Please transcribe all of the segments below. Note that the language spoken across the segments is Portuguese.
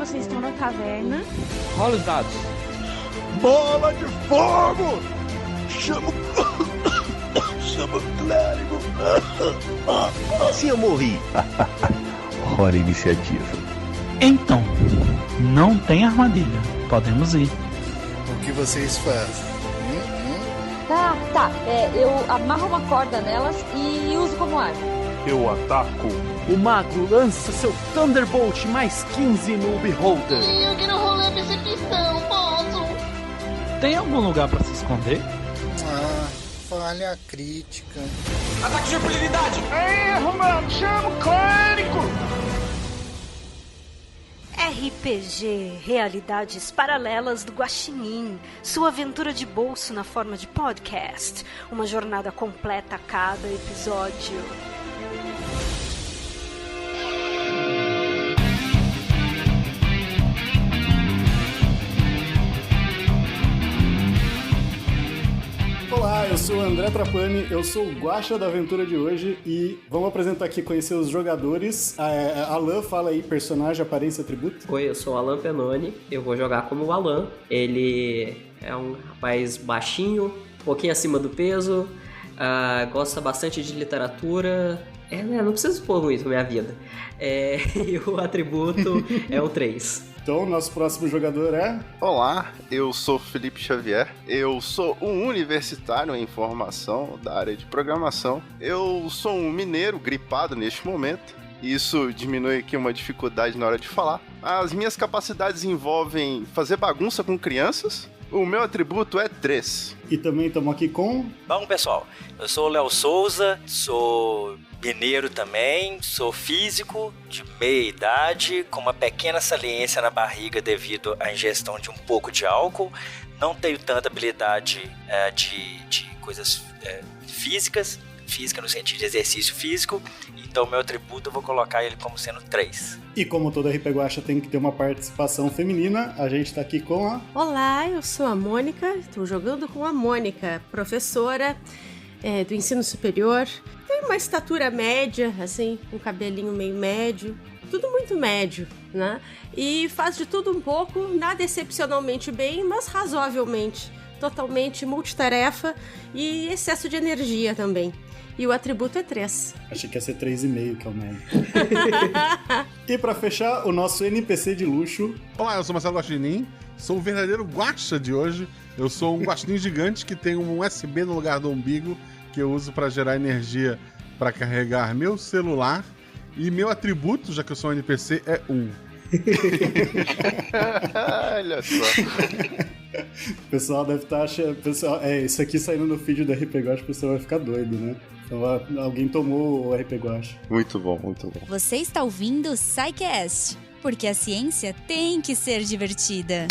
vocês estão na taverna. Rola os dados. Bola de fogo! Chama o clérigo. Assim eu morri. Hora iniciativa. Então, não tem armadilha. Podemos ir. O que vocês fazem? Tá. Eu amarro uma corda nelas e uso como arma. Eu ataco. O mago lança seu Thunderbolt mais 15 no Beholder. Eu quero rolar percepção, posso? Tem algum lugar pra se esconder? Falha crítica. Ataque de impunidade! Erro, mano! Chama o clérigo! RPG Realidades Paralelas do Guaxinim, sua aventura de bolso na forma de podcast, uma jornada completa a cada episódio. Olá, eu sou o André Trapani, eu sou o Guaxa da aventura de hoje e vamos apresentar aqui, conhecer os jogadores. Alan, fala aí, personagem, aparência, atributo. Oi, eu sou o Alan Penoni, eu vou jogar como o Alan. Ele é um rapaz baixinho, um pouquinho acima do peso, gosta bastante de literatura. Não preciso expor muito minha vida. E o atributo é o 3. Então, nosso próximo jogador é... Olá, eu sou Felipe Xavier, eu sou um universitário em formação da área de programação. Eu sou um mineiro gripado neste momento, e isso diminui aqui uma dificuldade na hora de falar. As minhas capacidades envolvem fazer bagunça com crianças. O meu atributo é 3. E também estamos aqui com... Bom, pessoal, eu sou o Léo Souza, sou mineiro também, sou físico, de meia idade, com uma pequena saliência na barriga devido à ingestão de um pouco de álcool. Não tenho tanta habilidade de coisas física no sentido de exercício físico, então meu atributo eu vou colocar ele como sendo 3. E como todo RP Guaxa tem que ter uma participação feminina, a gente tá aqui com a... Olá, eu sou a Mônica, estou jogando com a Mônica, professora do ensino superior. Tem uma estatura média, assim, um cabelinho meio médio, tudo muito médio, né? E faz de tudo um pouco, nada excepcionalmente bem, mas razoavelmente, totalmente multitarefa e excesso de energia também. E o atributo é 3. Achei que ia ser 3,5, que é o médio. E pra fechar, o nosso NPC de luxo. Olá, eu sou Marcelo Guaxinim, sou o verdadeiro Guaxa de hoje. Eu sou um guaxinim gigante que tem um USB no lugar do umbigo, que eu uso pra gerar energia pra carregar meu celular. E meu atributo, já que eu sou um NPC, é 1. Olha só. O pessoal deve estar achando... isso aqui saindo no feed do RP Guaxa, o pessoal vai ficar doido, né? Então, alguém tomou o RP Guaxa. Muito bom, muito bom. Você está ouvindo o PsyCast, porque a ciência tem que ser divertida.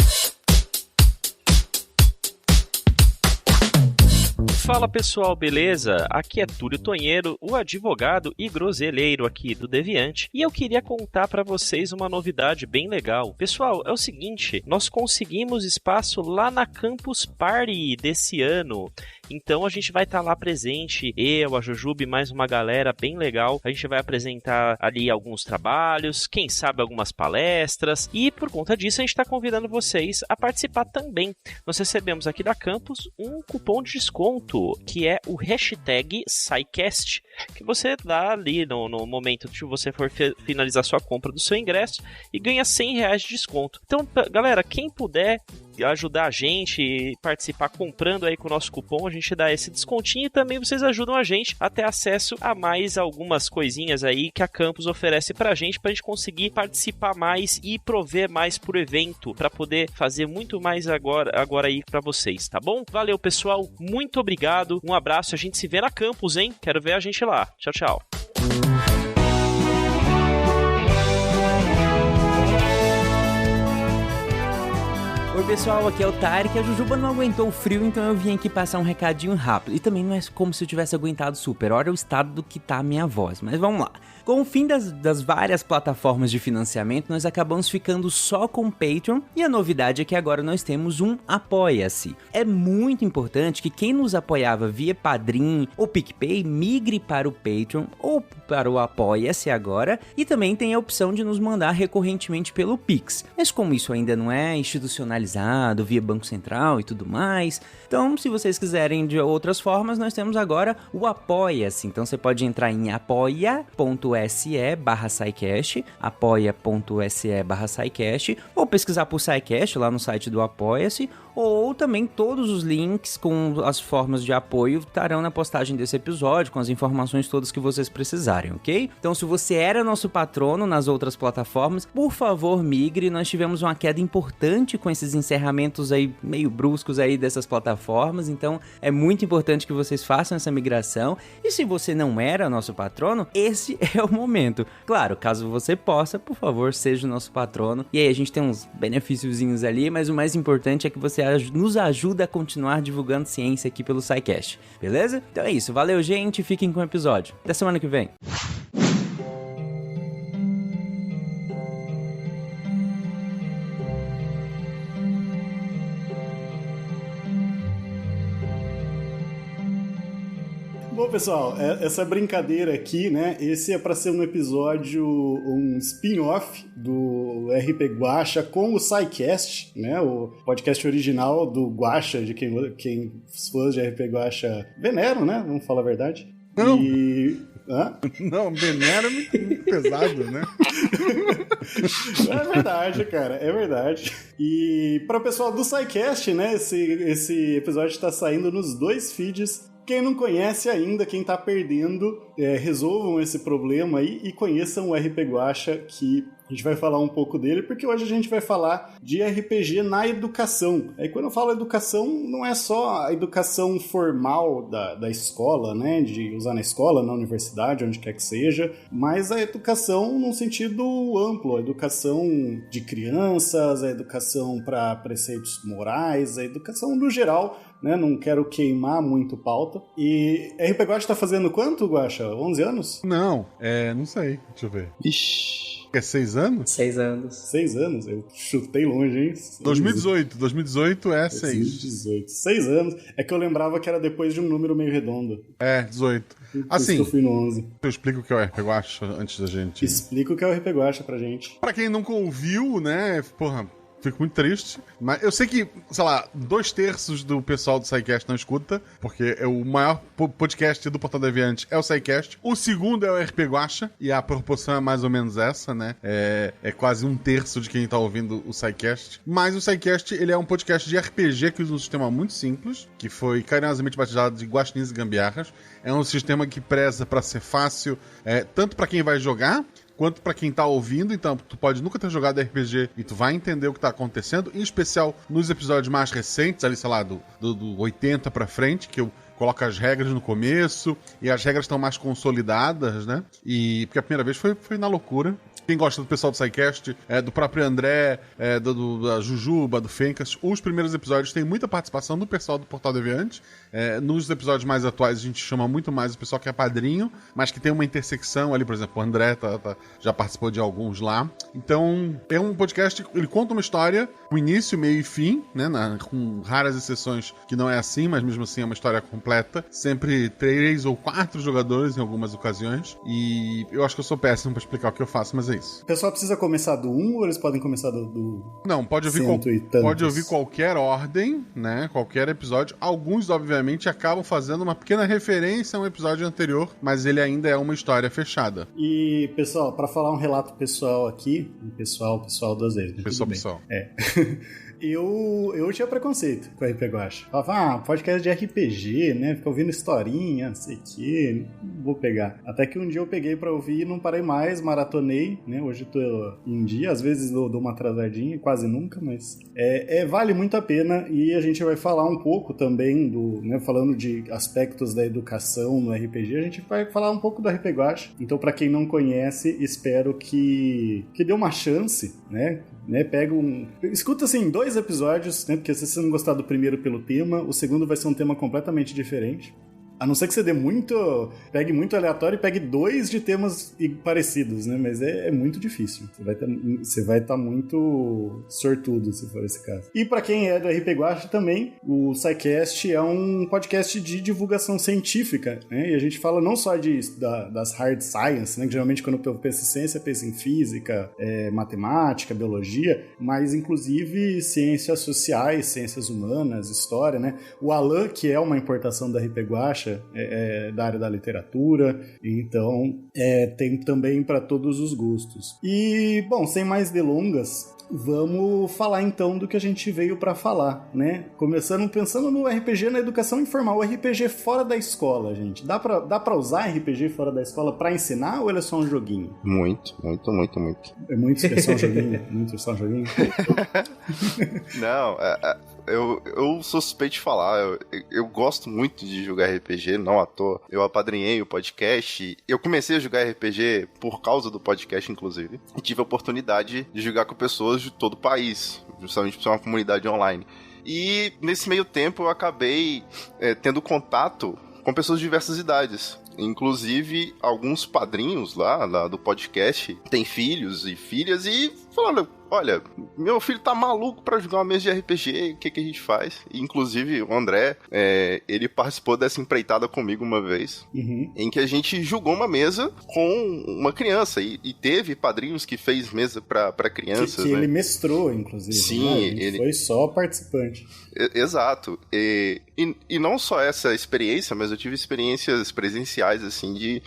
Fala pessoal, beleza? Aqui é Túlio Tonheiro, o advogado e groseleiro aqui do Deviante, e eu queria contar pra vocês uma novidade bem legal. Pessoal, é o seguinte, nós conseguimos espaço lá na Campus Party desse ano. Então a gente vai estar lá presente, eu, a Jujube, mais uma galera bem legal. A gente vai apresentar ali alguns trabalhos, quem sabe algumas palestras, e por conta disso a gente está convidando vocês a participar também. Nós recebemos aqui da Campus um cupom de desconto, que é o hashtag PsyCast, que você dá ali no momento que você for finalizar sua compra do seu ingresso e ganha R$100 de desconto. Então, galera, quem puder ajudar a gente e participar comprando aí com o nosso cupom, a gente dá esse descontinho e também vocês ajudam a gente a ter acesso a mais algumas coisinhas aí que a Campus oferece pra gente conseguir participar mais e prover mais pro evento, pra poder fazer muito mais agora aí pra vocês, tá bom? Valeu, pessoal, muito obrigado, um abraço, a gente se vê na Campus, hein? Quero ver a gente lá. Tchau, tchau. Oi pessoal, aqui é o Tarek. A Jujuba não aguentou o frio, então eu vim aqui passar um recadinho rápido. E também não é como se eu tivesse aguentado super. Olha o estado do que tá a minha voz, mas vamos lá. Com o fim das várias plataformas de financiamento, nós acabamos ficando só com o Patreon, e a novidade é que agora nós temos um Apoia-se. É muito importante que quem nos apoiava via Padrim ou PicPay migre para o Patreon ou para o Apoia-se agora, e também tem a opção de nos mandar recorrentemente pelo Pix. Mas como isso ainda não é institucionalizado via Banco Central e tudo mais, então se vocês quiserem de outras formas, nós temos agora o Apoia-se. Então você pode entrar em apoia.se/SciCast, apoia.se/SciCast, ou pesquisar por SciCast lá no site do Apoia-se, ou também todos os links com as formas de apoio estarão na postagem desse episódio, com as informações todas que vocês precisarem, ok? Então, se você era nosso patrono nas outras plataformas, por favor, migre. Nós tivemos uma queda importante com esses encerramentos aí meio bruscos aí dessas plataformas, então é muito importante que vocês façam essa migração. E se você não era nosso patrono, esse é o momento. Claro, caso você possa, por favor, seja o nosso patrono. E aí a gente tem uns benefíciozinhos ali, mas o mais importante é que você nos ajuda a continuar divulgando ciência aqui pelo SciCast, beleza? Então é isso, valeu gente, fiquem com o episódio. Até semana que vem. Bom, pessoal, essa brincadeira aqui, né? Esse é para ser um episódio, um spin-off do RP Guacha com o SciCast, né? O podcast original do Guacha, de quem os fãs de RP Guacha veneram, né? Vamos falar a verdade. Não. Hã? Não, veneram é muito pesado, né? É verdade, cara, é verdade. E para o pessoal do SciCast, né? Esse episódio está saindo nos 2 feeds. Quem não conhece ainda, quem tá perdendo, resolvam esse problema aí e conheçam o RP Guacha, que a gente vai falar um pouco dele, porque hoje a gente vai falar de RPG na educação. Aí quando eu falo educação, não é só a educação formal da escola, né, de usar na escola, na universidade, onde quer que seja, mas a educação num sentido amplo, a educação de crianças, a educação para preceitos morais, a educação no geral, né, não quero queimar muito pauta. E RP Guacha tá fazendo quanto, Guacha? 11 anos? Não, não sei, deixa eu ver. Ixi. É 6 anos? 6 anos. 6 anos? Eu chutei longe, hein? 2018 é 6. 2018. 6 anos. É que eu lembrava que era depois de um número meio redondo. 18. Assim, eu fui no 11. Eu explico o que é o RP Guacha antes da gente... Explica o que é o RP Guacha pra gente. Pra quem nunca ouviu, né, porra... Fico muito triste, mas eu sei que, sei lá, 2/3 do pessoal do SciCast não escuta, porque é o maior podcast do Portal Deviante é o SciCast. O segundo é o RP Guacha, e a proporção é mais ou menos essa, né? É quase 1/3 de quem tá ouvindo o SciCast. Mas o SciCast, ele é um podcast de RPG que usa um sistema muito simples, que foi carinhosamente batizado de Guaxinins e Gambiarras. É um sistema que preza pra ser fácil, tanto pra quem vai jogar, quanto pra quem tá ouvindo. Então tu pode nunca ter jogado RPG e tu vai entender o que tá acontecendo, em especial nos episódios mais recentes, ali, sei lá, do 80 pra frente, que eu coloco as regras no começo, e as regras estão mais consolidadas, né? E porque a primeira vez foi na loucura. Quem gosta do pessoal do SciCast, do próprio André, da Jujuba, do Fencas, os primeiros episódios têm muita participação do pessoal do Portal Deviante. Nos episódios mais atuais a gente chama muito mais o pessoal que é padrinho, mas que tem uma intersecção ali, por exemplo, o André já participou de alguns lá. Então, é um podcast, ele conta uma história com início, meio e fim, né, com raras exceções que não é assim, mas mesmo assim é uma história completa. Sempre 3 ou 4 jogadores em algumas ocasiões. E eu acho que eu sou péssimo pra explicar o que eu faço, mas é isso. O pessoal precisa começar do 1 ou eles podem começar do Não, pode ouvir qualquer ordem, né? Qualquer episódio. Alguns, obviamente, acabam fazendo uma pequena referência a um episódio anterior, mas ele ainda é uma história fechada. E, pessoal, pra falar um relato pessoal aqui, pessoal 2 vezes. Né? Pessoal. Eu tinha preconceito com o RP Guacha. Falava, podcast de RPG, RPG, né? Ficar ouvindo historinha, não sei o quê, não vou pegar. Até que um dia eu peguei pra ouvir e não parei mais, maratonei, né? Hoje eu tô em dia, às vezes dou uma atrasadinha, quase nunca, mas vale muito a pena. E a gente vai falar um pouco também né, falando de aspectos da educação no RPG, a gente vai falar um pouco do RP Guacha. Então, pra quem não conhece, espero que dê uma chance, né? Escuta assim 2 episódios, né? Porque se você não gostar do primeiro pelo tema, o segundo vai ser um tema completamente diferente. A não ser que você pegue muito aleatório e pegue 2 de temas parecidos, né? Mas é muito difícil. Você vai estar muito sortudo se for esse caso. E pra quem é do RP Guacha também, o SciCast é um podcast de divulgação científica, né? E a gente fala não só das hard science, né? Que geralmente quando eu penso em ciência, eu penso em física, matemática, biologia, mas inclusive ciências sociais, ciências humanas, história, né? O Alan, que é uma importação da RP Guacha, da área da literatura, então tem também para todos os gostos. E, bom, sem mais delongas, vamos falar então do que a gente veio para falar, né? Começando pensando no RPG na educação informal, o RPG fora da escola, gente. Dá pra usar RPG fora da escola para ensinar ou ele é só um joguinho? Muito. É muito que é só um joguinho? Muito só um joguinho? Não, eu sou suspeito de falar. Eu gosto muito de jogar RPG, não à toa. Eu apadrinhei o podcast. Eu comecei a jogar RPG por causa do podcast, inclusive. E tive a oportunidade de jogar com pessoas de todo o país, justamente por ser uma comunidade online. E nesse meio tempo eu acabei tendo contato com pessoas de diversas idades. Inclusive, alguns padrinhos lá do podcast têm filhos e filhas e falaram: olha, meu filho tá maluco pra jogar uma mesa de RPG, o que a gente faz? E, inclusive, o André, ele participou dessa empreitada comigo uma vez, em que a gente jogou uma mesa com uma criança, e teve padrinhos que fez mesa pra crianças, que né? Ele mestrou, inclusive. Sim, né? Ele foi só participante. Exato. E não só essa experiência, mas eu tive experiências presenciais, assim,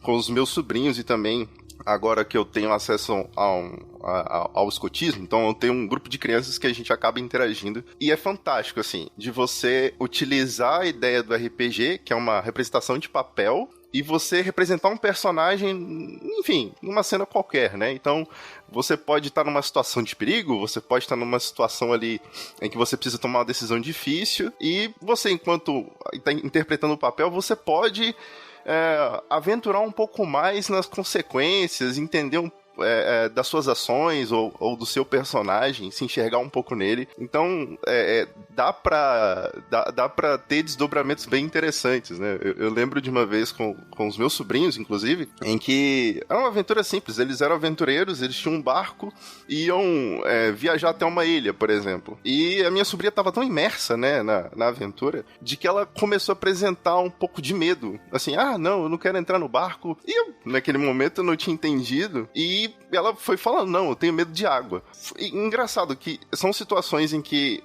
com os meus sobrinhos e também agora que eu tenho acesso ao escotismo, então eu tenho um grupo de crianças que a gente acaba interagindo. E é fantástico, assim, de você utilizar a ideia do RPG, que é uma representação de papel, e você representar um personagem, enfim, numa cena qualquer, né? Então, você pode estar numa situação de perigo, você pode estar numa situação ali em que você precisa tomar uma decisão difícil, e você, enquanto está interpretando o papel, você pode aventurar um pouco mais nas consequências, entender das suas ações ou do seu personagem, se enxergar um pouco nele. Então, dá pra ter desdobramentos bem interessantes, né? Eu lembro de uma vez com os meus sobrinhos, inclusive, em que era uma aventura simples. Eles eram aventureiros, eles tinham um barco e iam viajar até uma ilha, por exemplo. E a minha sobrinha estava tão imersa, né, na aventura, de que ela começou a apresentar um pouco de medo. Assim, não, eu não quero entrar no barco. E eu, naquele momento, eu não tinha entendido. E ela foi falando, não, eu tenho medo de água. E, engraçado que são situações em que,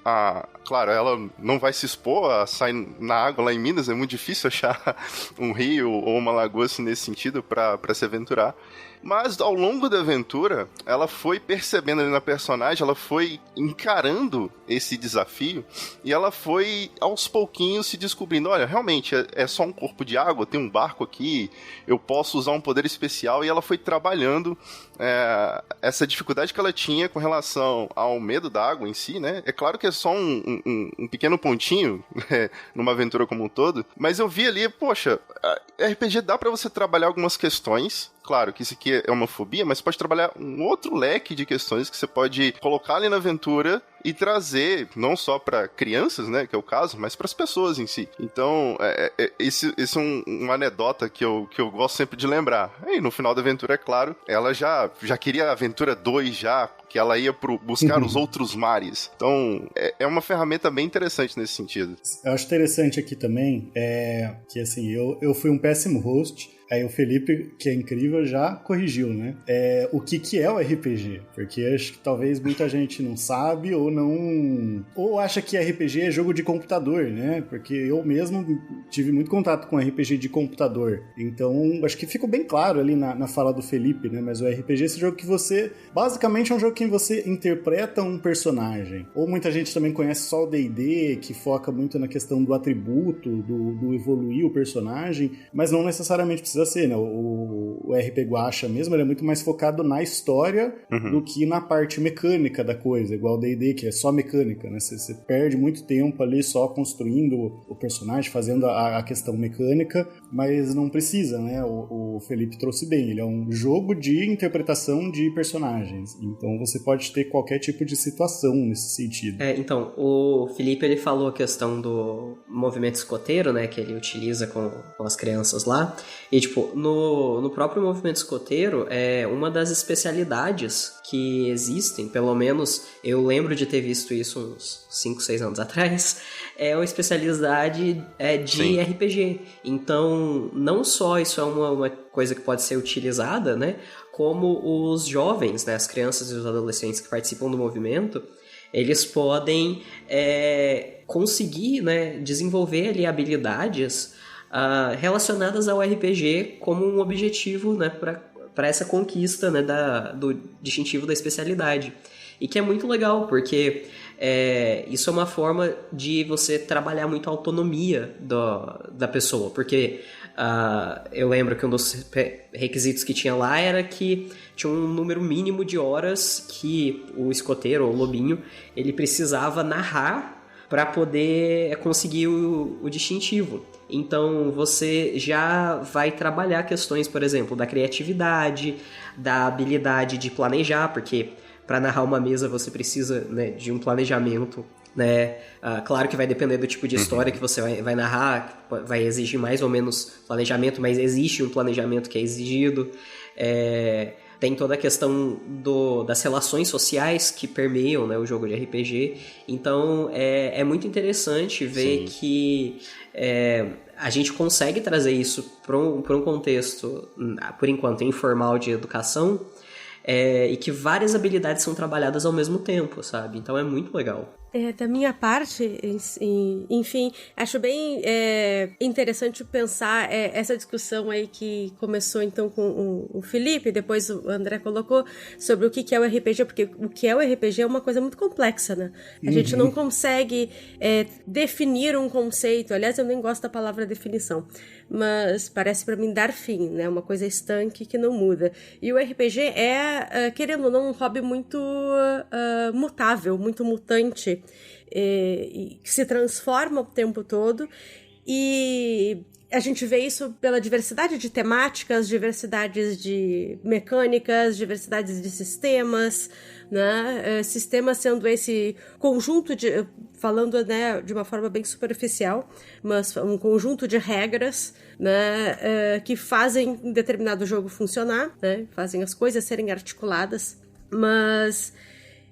claro, ela não vai se expor a sair na água lá em Minas, é muito difícil achar um rio ou uma lagoa assim, nesse sentido pra se aventurar. Mas ao longo da aventura, ela foi percebendo ali na personagem, ela foi encarando esse desafio e ela foi aos pouquinhos se descobrindo, olha, realmente é só um corpo de água, tem um barco aqui, eu posso usar um poder especial, e ela foi trabalhando essa dificuldade que ela tinha com relação ao medo da água em si, né? É claro que é só um pequeno pontinho, né, numa aventura como um todo, mas eu vi ali, poxa, RPG dá pra você trabalhar algumas questões. Claro que isso aqui é uma fobia, mas pode trabalhar um outro leque de questões que você pode colocar ali na aventura e trazer, não só para crianças, né, que é o caso, mas para as pessoas em si. Então, esse é uma anedota que eu gosto sempre de lembrar. E no final da aventura, é claro, ela já queria a aventura 2 já, que ela ia buscar os outros mares. Então, é uma ferramenta bem interessante nesse sentido. Eu acho interessante aqui também, que assim, eu fui um péssimo host, Aí o Felipe, que é incrível, já corrigiu, né? O que é o RPG? Porque acho que talvez muita gente não sabe ou não... Ou acha que RPG é jogo de computador, né? Porque eu mesmo tive muito contato com RPG de computador. Então, acho que ficou bem claro ali na fala do Felipe, né? Mas o RPG é esse jogo que você... Basicamente é um jogo que você interpreta um personagem. Ou muita gente também conhece só o D&D, que foca muito na questão do atributo, do evoluir o personagem, mas não necessariamente precisa ser, né? O RP Guacha mesmo, ele é muito mais focado na história do que na parte mecânica da coisa, igual o D&D, que é só mecânica, né? Você perde muito tempo ali só construindo o personagem, fazendo a questão mecânica, mas não precisa, né? O Felipe trouxe bem, ele é um jogo de interpretação de personagens, então você pode ter qualquer tipo de situação nesse sentido. Então, o Felipe, ele falou a questão do movimento escoteiro, né, que ele utiliza com as crianças lá, e tipo, no próprio movimento escoteiro, uma das especialidades que existem, pelo menos eu lembro de ter visto isso uns 5, 6 anos atrás, é uma especialidade de Sim. RPG. Então, não só isso é uma coisa que pode ser utilizada, né, como os jovens, né, as crianças e os adolescentes que participam do movimento, eles podem conseguir, né, desenvolver ali habilidades relacionadas ao RPG como um objetivo, né, para essa conquista, né, do distintivo da especialidade. E que é muito legal, porque isso é uma forma de você trabalhar muito a autonomia da pessoa, porque eu lembro que um dos requisitos que tinha lá era que tinha um número mínimo de horas que o escoteiro ou o lobinho ele precisava narrar para poder conseguir o distintivo. Então você já vai trabalhar questões, por exemplo, da criatividade, da habilidade de planejar, porque para narrar uma mesa você precisa, né, de um planejamento, né? Claro que vai depender do tipo de história que você vai narrar, vai exigir mais ou menos planejamento, mas existe um planejamento que é exigido. Tem toda a questão das relações sociais que permeiam, né, o jogo de RPG. Então é muito interessante ver Sim. que a gente consegue trazer isso para um contexto, por enquanto, informal de educação, e que várias habilidades são trabalhadas ao mesmo tempo, sabe? Então é muito legal. Da minha parte, enfim, acho bem interessante pensar essa discussão aí que começou então com o Felipe, depois o André colocou sobre o que é o RPG, porque o que é o RPG é uma coisa muito complexa, né? A gente não consegue definir um conceito, aliás, eu nem gosto da palavra definição, mas parece pra mim dar fim, né? Uma coisa estanque que não muda. E o RPG querendo ou não, um hobby muito mutável, muito mutante, que se transforma o tempo todo, e a gente vê isso pela diversidade de temáticas, diversidades de mecânicas, diversidades de sistemas, né? Sistemas sendo esse conjunto falando, né, de uma forma bem superficial, mas um conjunto de regras, né, que fazem um determinado jogo funcionar, né, fazem as coisas serem articuladas, mas...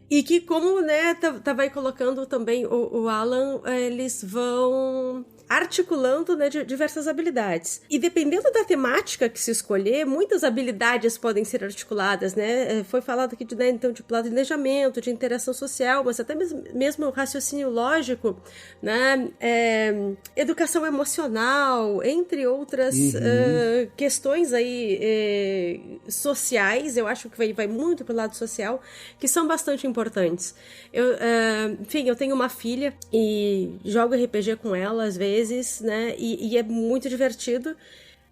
E que, como, né, tava aí colocando também o Alan, eles vão articulando, né, diversas habilidades. E dependendo da temática que se escolher, muitas habilidades podem ser articuladas, né? Foi falado aqui então, de planejamento, de interação social, mas até mesmo raciocínio lógico, né? Educação emocional, entre outras questões aí sociais, eu acho que vai muito pro lado social, que são bastante importantes. Enfim, eu tenho uma filha e jogo RPG com ela às vezes, né? E é muito divertido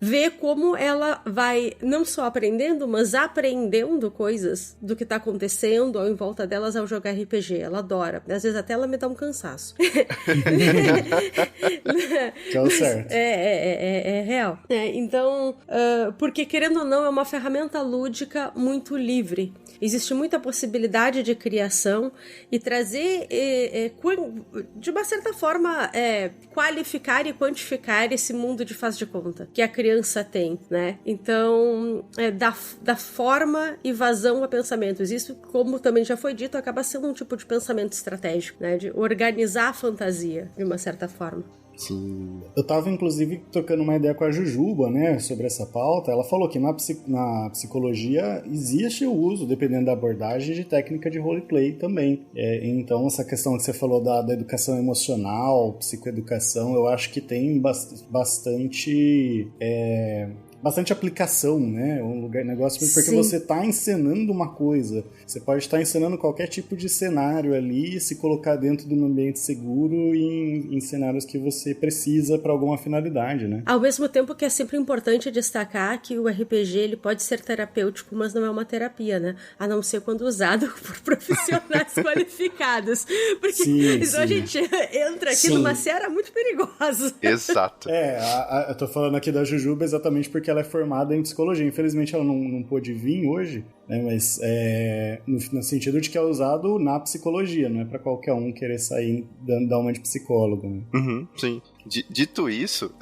ver como ela vai não só aprendendo, mas aprendendo coisas do que tá acontecendo em volta delas ao jogar RPG. Ela adora. Às vezes até ela me dá um cansaço. Então, certo. É real. Então, porque querendo ou não, é uma ferramenta lúdica muito livre. Existe muita possibilidade de criação e trazer, de uma certa forma, qualificar e quantificar esse mundo de faz de conta que a criança tem, né? Então, da forma e vazão a pensamentos. Isso, como também já foi dito, acaba sendo um tipo de pensamento estratégico, né? De organizar a fantasia, de uma certa forma. Sim. Eu tava, inclusive, trocando uma ideia com a Jujuba, né, sobre essa pauta. Ela falou que na psicologia existe o uso, dependendo da abordagem, de técnica de roleplay também. Então, essa questão que você falou da educação emocional, psicoeducação, eu acho que tem bastante aplicação, né? Um negócio porque Sim. você está encenando uma coisa. Você pode estar encenando qualquer tipo de cenário ali, se colocar dentro de um ambiente seguro em cenários que você precisa para alguma finalidade, né? Ao mesmo tempo que é sempre importante destacar que o RPG ele pode ser terapêutico, mas não é uma terapia, né? A não ser quando usado por profissionais qualificados. Porque senão a gente entra aqui numa seara muito perigosa. Exato. Eu tô falando aqui da Jujuba exatamente porque ela é formada em psicologia. Infelizmente ela não pôde vir hoje, né? Mas no sentido de que é usado na psicologia, não é pra qualquer um querer sair da uma de psicólogo, né? Uhum, sim. Dito isso,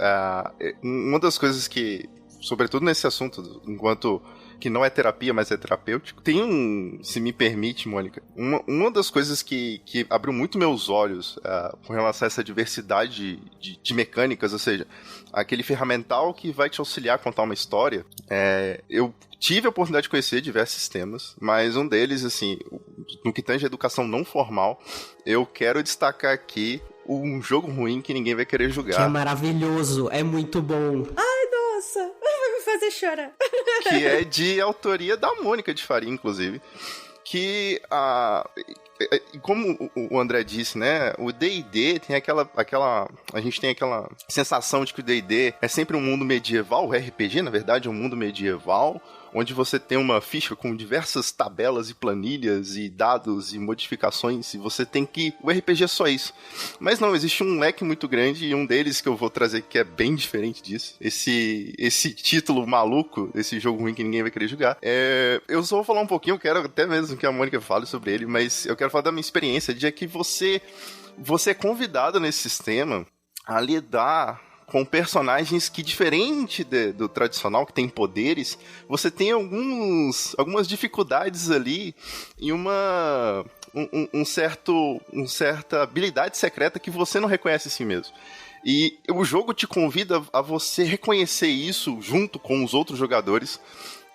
uma das coisas que, sobretudo nesse assunto, enquanto que não é terapia, mas é terapêutico, tem se me permite, Mônica, uma das coisas que abriu muito meus olhos com relação a essa diversidade de mecânicas, ou seja, aquele ferramental que vai te auxiliar a contar uma história. Eu tive a oportunidade de conhecer diversos sistemas, mas um deles, assim, no que tange a educação não formal, eu quero destacar aqui um jogo ruim que ninguém vai querer jogar. Que é maravilhoso, é muito bom. Ai, nossa, vai me fazer chorar. Que é de autoria da Mônica de Faria, inclusive. Que, como o André disse, né, o D&D tem a gente tem aquela sensação de que o D&D é sempre um mundo medieval, o RPG, na verdade, é um mundo medieval, onde você tem uma ficha com diversas tabelas e planilhas e dados e modificações, e você tem que... O RPG é só isso. Mas não, existe um leque muito grande, e um deles que eu vou trazer que é bem diferente disso. Esse título maluco, esse jogo ruim que ninguém vai querer jogar. Eu só vou falar um pouquinho, eu quero até mesmo que a Mônica fale sobre ele, mas eu quero falar da minha experiência, de que você é convidado nesse sistema a lidar com personagens que, diferente do tradicional, que tem poderes, você tem algumas dificuldades ali e uma certa habilidade secreta que você não reconhece em si mesmo. E o jogo te convida a você reconhecer isso junto com os outros jogadores.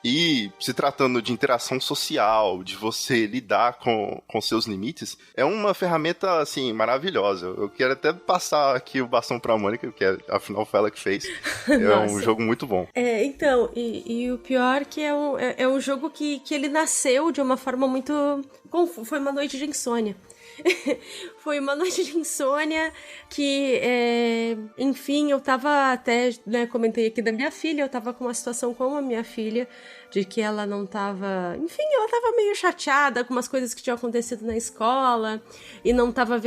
E se tratando de interação social, de você lidar com seus limites, é uma ferramenta, assim, maravilhosa. Eu quero até passar aqui o bastão pra Mônica, que afinal foi ela que fez. É um jogo muito bom. Então, e o pior que é um jogo que ele nasceu de uma forma muito... Foi uma noite de insônia. Foi uma noite de insônia que, enfim, eu tava até, né, comentei aqui da minha filha, eu tava com uma situação com a minha filha, de que ela não tava, enfim, ela tava meio chateada com umas coisas que tinham acontecido na escola, e não tava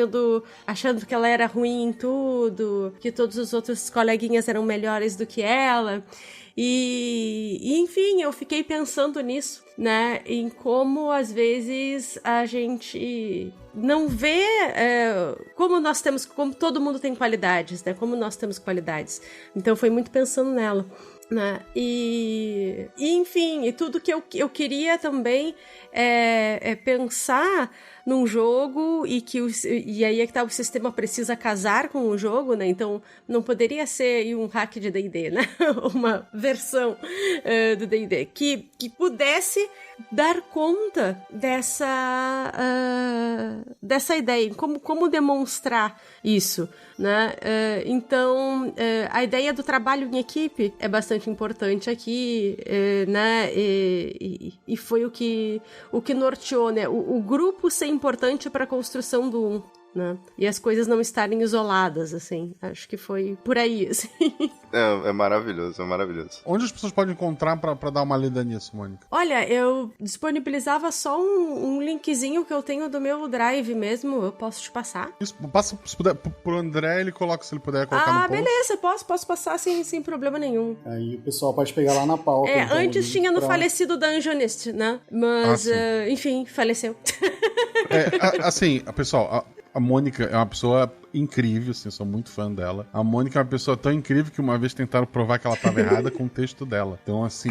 achando que ela era ruim em tudo, que todos os outros coleguinhas eram melhores do que ela. E enfim, eu fiquei pensando nisso, né, em como às vezes a gente não vê como todo mundo tem qualidades, né, como nós temos qualidades. Então foi muito pensando nela, né, e enfim, e tudo que eu queria também é pensar num jogo e aí é que tá, o sistema precisa casar com o jogo, né? Então não poderia ser um hack de D&D, né? Uma versão do D&D que pudesse dar conta dessa ideia, como demonstrar isso, né? Então a ideia do trabalho em equipe é bastante importante aqui, né? E foi o que norteou, né? O grupo ser importante para a construção do né? E as coisas não estarem isoladas, assim. Acho que foi por aí, assim. É maravilhoso, é maravilhoso. Onde as pessoas podem encontrar pra dar uma lida nisso, Mônica? Olha, eu disponibilizava só um linkzinho que eu tenho do meu Drive mesmo. Eu posso te passar? Isso, passa se puder, pro André, ele coloca, se ele puder colocar no post. Beleza, posso passar sem problema nenhum. Aí o pessoal pode pegar lá na pauta. Então, antes tinha no falecido Dungeonist, né? Mas, enfim, faleceu. Assim, pessoal... A Mônica é uma pessoa incrível, assim, eu sou muito fã dela. A Mônica é uma pessoa tão incrível que uma vez tentaram provar que ela estava errada com o texto dela. Então, assim...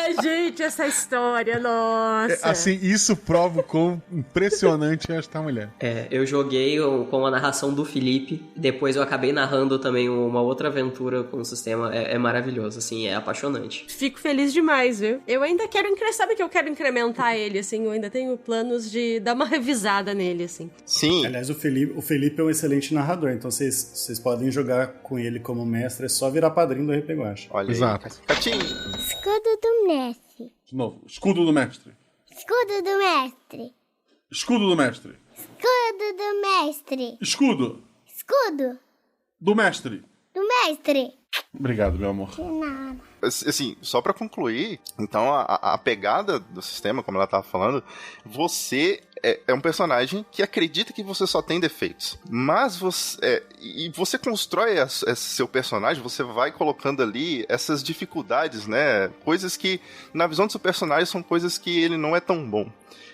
Ai, gente, essa história, nossa. Assim, isso prova o quão impressionante é esta mulher. Eu joguei com a narração do Felipe, depois eu acabei narrando também uma outra aventura com o sistema. É maravilhoso, assim, é apaixonante. Fico feliz demais, viu? Eu ainda quero sabe que eu quero incrementar ele, assim, eu ainda tenho planos de dar uma revisada nele, assim. Sim. Aliás, o Felipe é um excelente narrador, então vocês podem jogar com ele como mestre, é só virar padrinho do RP Guacha. Olha Exato. aí. Catinho. Escudo do mestre. De novo, escudo do mestre. Escudo do mestre. Escudo do mestre. Escudo do mestre. Escudo Escudo do mestre. do mestre. Obrigado, meu amor. De nada. Assim, só pra concluir, então a pegada do sistema, como ela tava falando, você é um personagem que acredita que você só tem defeitos. Mas você constrói esse seu personagem, você vai colocando ali essas dificuldades, né? Coisas que, na visão do seu personagem, são coisas que ele não é tão bom.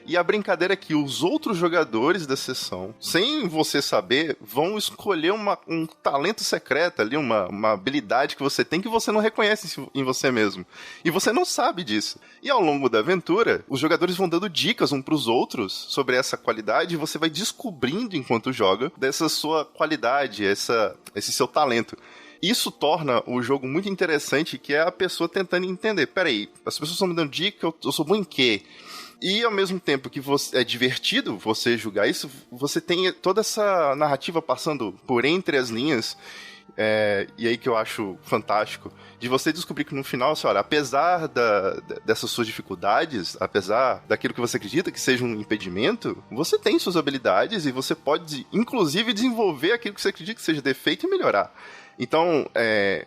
E a brincadeira é que os outros jogadores da sessão, sem você saber, vão escolher um talento secreto ali, uma habilidade que você tem que você não reconhece em você mesmo. E você não sabe disso. E ao longo da aventura, os jogadores vão dando dicas uns pros outros sobre essa qualidade e você vai descobrindo enquanto joga dessa sua qualidade, esse seu talento. Isso torna o jogo muito interessante, que é a pessoa tentando entender. Peraí, as pessoas estão me dando dica, eu sou bom em quê? E ao mesmo tempo que é divertido você julgar isso, você tem toda essa narrativa passando por entre as linhas, e aí que eu acho fantástico, de você descobrir que no final, assim, olha, apesar dessas suas dificuldades, apesar daquilo que você acredita que seja um impedimento, você tem suas habilidades e você pode, inclusive, desenvolver aquilo que você acredita que seja defeito e melhorar. Então,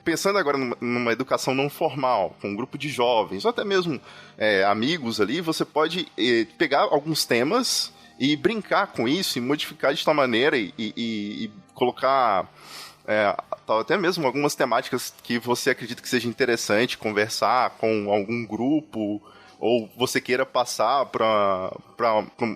pensando agora numa educação não formal, com um grupo de jovens, ou até mesmo amigos ali, você pode pegar alguns temas e brincar com isso, e modificar de tal maneira, e colocar até mesmo algumas temáticas que você acredita que seja interessante conversar com algum grupo, ou você queira passar para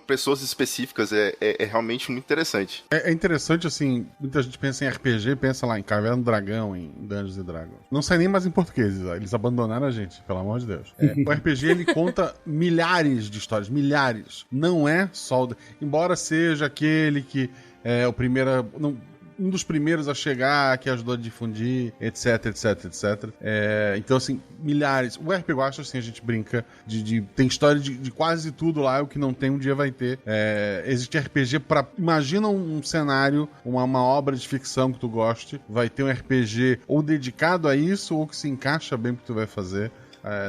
pessoas específicas, é realmente muito interessante. É interessante, assim, muita gente pensa em RPG, pensa lá em Caverna do Dragão, em Dungeons & Dragons. Não sai nem mais em português, eles abandonaram a gente, pelo amor de Deus. O RPG, ele conta milhares de histórias, milhares. Não é só... Embora seja aquele que é o primeiro... um dos primeiros a chegar, que ajudou a difundir, etc, etc, etc. Então, assim, milhares. O RP Guacha, assim, a gente brinca tem história de quase tudo lá, o que não tem, um dia vai ter. Existe RPG pra... Imagina um cenário, uma obra de ficção que tu goste, vai ter um RPG ou dedicado a isso, ou que se encaixa bem pro que tu vai fazer.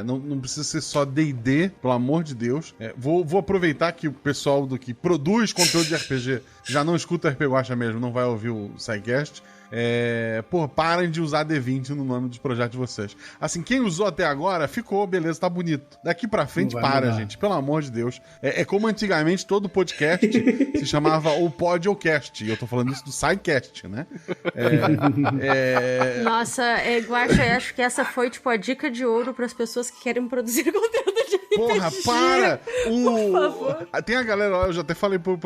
Não precisa ser só D&D, pelo amor de Deus. Vou aproveitar que o pessoal do que produz conteúdo de RPG já não escuta RPG Guacha mesmo, não vai ouvir o SciCast. Parem de usar D20 no nome dos projetos de vocês. Assim, quem usou até agora, ficou, beleza, tá bonito. Daqui pra frente, para, gente, pelo amor de Deus. É como antigamente todo podcast se chamava o Podcast, e eu tô falando isso do SciCast, né? Nossa, Guacha, acho que essa foi, tipo, a dica de ouro pras pessoas que querem produzir conteúdo de RPG. Porra, para! Por favor. Tem a galera, eu já até falei pro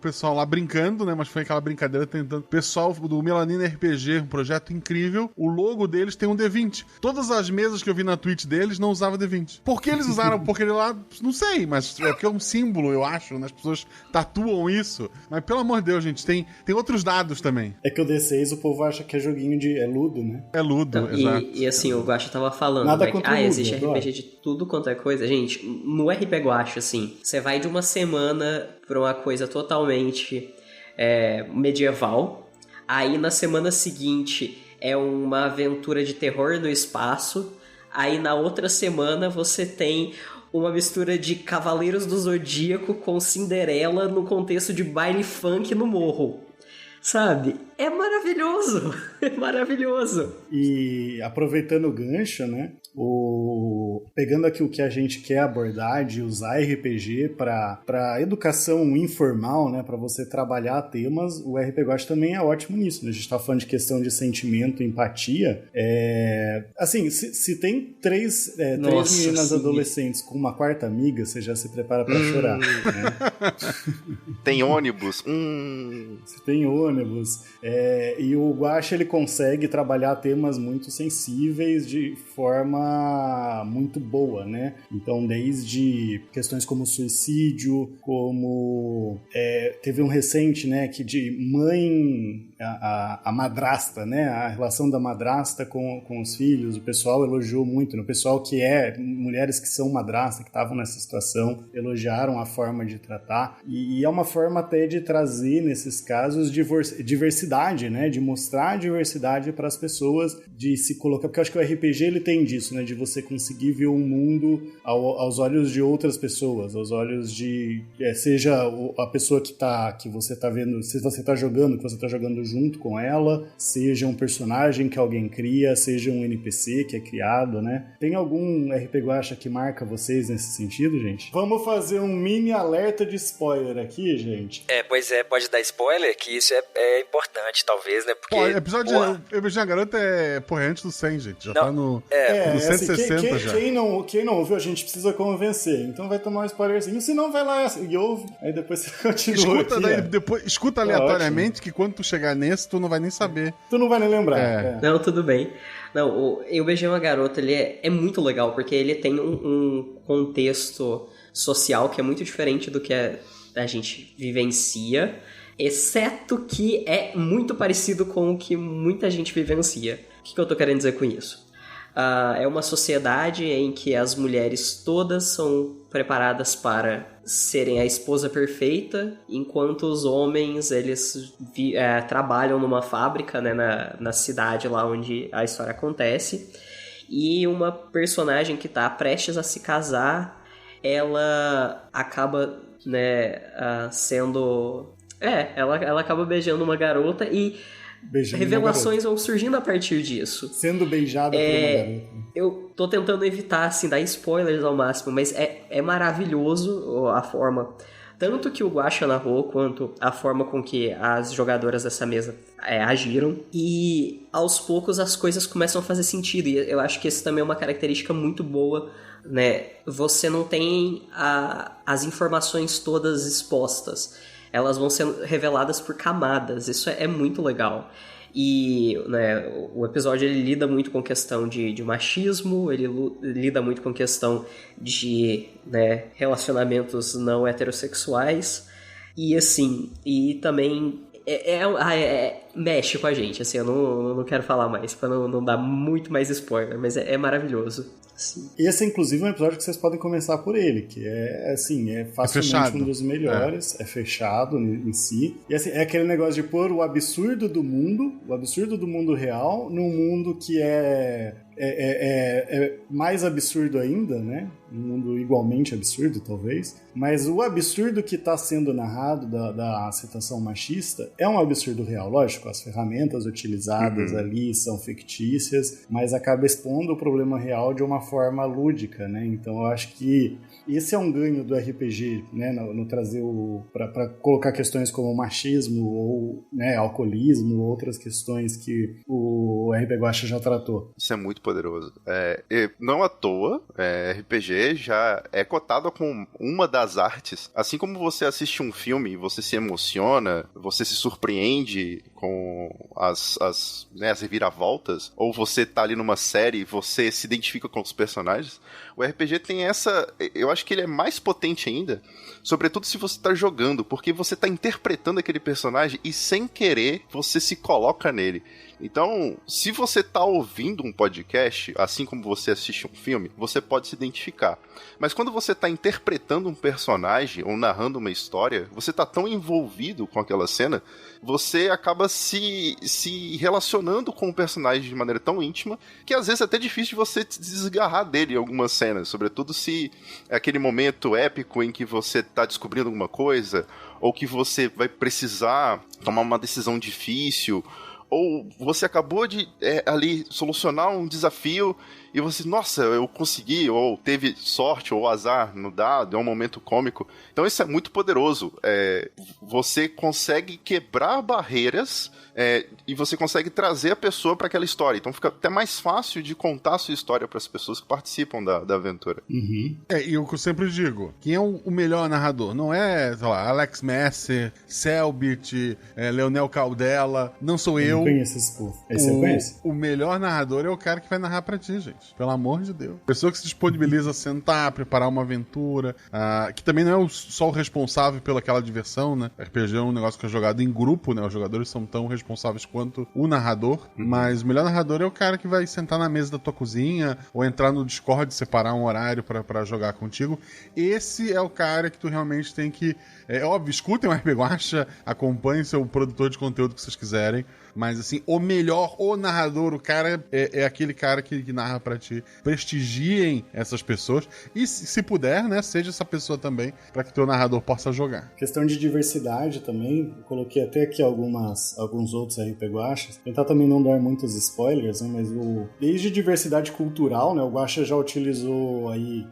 pessoal lá brincando, né? Mas foi aquela brincadeira tentando. O pessoal do Melanina RPG, um projeto incrível. O logo deles tem um D20. Todas as mesas que eu vi na Twitch deles não usavam D20. Por que eles usaram? Porque ele lá, não sei, mas é porque é um símbolo, eu acho, né? As pessoas tatuam isso. Mas pelo amor de Deus, gente, tem outros dados também. É que o D6 o povo acha que é joguinho é ludo, né? É ludo, então, exato. E assim, o Guacha tava falando, nada né, contra o ludo, existe RPG de tudo quanto é coisa. Gente, no RP Guacha, assim, você vai de uma semana pra uma coisa totalmente medieval. Aí na semana seguinte é uma aventura de terror no espaço. Aí na outra semana você tem uma mistura de Cavaleiros do Zodíaco com Cinderela no contexto de baile funk no morro. Sabe? É maravilhoso! É maravilhoso! E aproveitando o gancho, né? Pegando aqui o que a gente quer abordar de usar RPG para educação informal, né? Para você trabalhar temas, o RPG Guacha também é ótimo nisso, né? A gente tá falando de questão de sentimento, empatia. Assim, se tem três meninas adolescentes com uma quarta amiga, você já se prepara para chorar, né? Tem ônibus. Se tem ônibus. E o Guacha, ele consegue trabalhar temas muito sensíveis de forma forma muito boa, né? Então, desde questões como suicídio, como teve um recente, né, que de mãe, a madrasta, né, a relação da madrasta com os filhos, o pessoal elogiou muito, né? O pessoal que mulheres que são madrasta, que estavam nessa situação, elogiaram a forma de tratar, e é uma forma até de trazer, nesses casos, diversidade, né, de mostrar a diversidade para as pessoas, de se colocar, porque eu acho que o RPG ele tem disso, né, de você conseguir ver o mundo aos olhos de outras pessoas, aos olhos de, seja a pessoa que você está vendo, se você está jogando, que você está jogando junto com ela, seja um personagem que alguém cria, seja um NPC que é criado, né? Tem algum RP Guacha que marca vocês nesse sentido, gente? Vamos fazer um mini alerta de spoiler aqui, gente. Pois é, pode dar spoiler, que isso é importante, talvez, né? Porque, o episódio Eu Beijei a Garota é antes do 100, gente. Já tá no 160 assim, já. Quem não ouviu, a gente precisa convencer. Então vai tomar um spoilerzinho. Se não, vai lá e ouve. Aí depois você continua Escuta aleatoriamente, que quando tu chegar nesse, tu não vai nem saber. Tu não vai nem lembrar. Não, tudo bem. Não, Eu Beijei uma Garota, ele é muito legal, porque ele tem um contexto social que é muito diferente do que a gente vivencia, exceto que é muito parecido com o que muita gente vivencia. O que eu tô querendo dizer com isso? É uma sociedade em que as mulheres todas são preparadas para serem a esposa perfeita, enquanto os homens, eles trabalham numa fábrica, né, na cidade lá onde a história acontece, e uma personagem que está prestes a se casar, ela acaba, né, sendo... ela acaba beijando uma garota e revelações vão surgindo a partir disso. Sendo beijada por uma garota. Eu tô tentando evitar, assim, dar spoilers ao máximo, mas é maravilhoso a forma... Tanto que o Guaxa narrou, quanto a forma com que as jogadoras dessa mesa agiram. E aos poucos as coisas começam a fazer sentido. E eu acho que isso também é uma característica muito boa, né? Você não tem as informações todas expostas. Elas vão sendo reveladas por camadas. Isso é muito legal. E, né, o episódio ele lida muito com questão de machismo, ele lida muito com questão de, né, relacionamentos não heterossexuais. E assim, e também mexe com a gente. Assim, eu não quero falar mais para não dar muito mais spoiler, mas é maravilhoso. Sim. Esse é inclusive um episódio que vocês podem começar por ele, que é facilmente um dos melhores, é fechado em si, e assim, é aquele negócio de pôr o absurdo do mundo real, num mundo que é mais absurdo ainda, né? Um mundo igualmente absurdo, talvez. Mas o absurdo que está sendo narrado da situação machista é um absurdo real. Lógico, as ferramentas utilizadas ali são fictícias, mas acaba expondo o problema real de uma forma lúdica, né? Então eu acho que esse é um ganho do RPG, né? No trazer para colocar questões como machismo ou, né, alcoolismo, outras questões que o RPG Guacha já tratou. Isso é muito poderoso. Não à toa, RPG já é cotado como uma das artes. Assim como você assiste um filme e você se emociona, você se surpreende com as reviravoltas, ou você tá ali numa série e você se identifica com os personagens, o RPG tem essa... Eu acho que ele é mais potente ainda, sobretudo se você tá jogando, porque você tá interpretando aquele personagem e sem querer você se coloca nele. Então, se você tá ouvindo um podcast, assim como você assiste um filme, você pode se identificar. Mas quando você tá interpretando um personagem ou narrando uma história, você tá tão envolvido com aquela cena, você acaba se relacionando com o personagem de maneira tão íntima, que às vezes é até difícil de você desgarrar dele em algumas cenas, sobretudo se é aquele momento épico em que você tá descobrindo alguma coisa, ou que você vai precisar tomar uma decisão difícil, ou você acabou de ali solucionar um desafio e você, nossa, eu consegui, ou teve sorte ou azar no dado, é um momento cômico. Então isso é muito poderoso. Você consegue quebrar barreiras e você consegue trazer a pessoa para aquela história. Então fica até mais fácil de contar a sua história para as pessoas que participam da aventura. Uhum. E o que eu sempre digo, quem é o melhor narrador? Não é, sei lá, Alex Messer, Selbit, Leonel Caldela, não sou eu. Não conheço esse povo. Esse eu conheço. O melhor narrador é o cara que vai narrar pra ti, gente. Pelo amor de Deus. Pessoa que se disponibiliza a sentar, preparar uma aventura, que também não é só o responsável pelaquela diversão, né? RPG é um negócio que é jogado em grupo, né? Os jogadores são tão responsáveis quanto o narrador, mas o melhor narrador é o cara que vai sentar na mesa da tua cozinha ou entrar no Discord, separar um horário pra jogar contigo. Esse é o cara que tu realmente tem que... É óbvio, escutem o RPG Guacha, acompanhem seu produtor de conteúdo que vocês quiserem, mas assim, o melhor, o narrador, o cara é aquele cara que narra pra ti. Prestigiem essas pessoas e, se puder, né, seja essa pessoa também, pra que teu narrador possa jogar. Questão de diversidade também, eu coloquei até aqui alguns outros RP Guachas. Tentar também não dar muitos spoilers, né, mas desde diversidade cultural, né, o Guacha já utilizou aí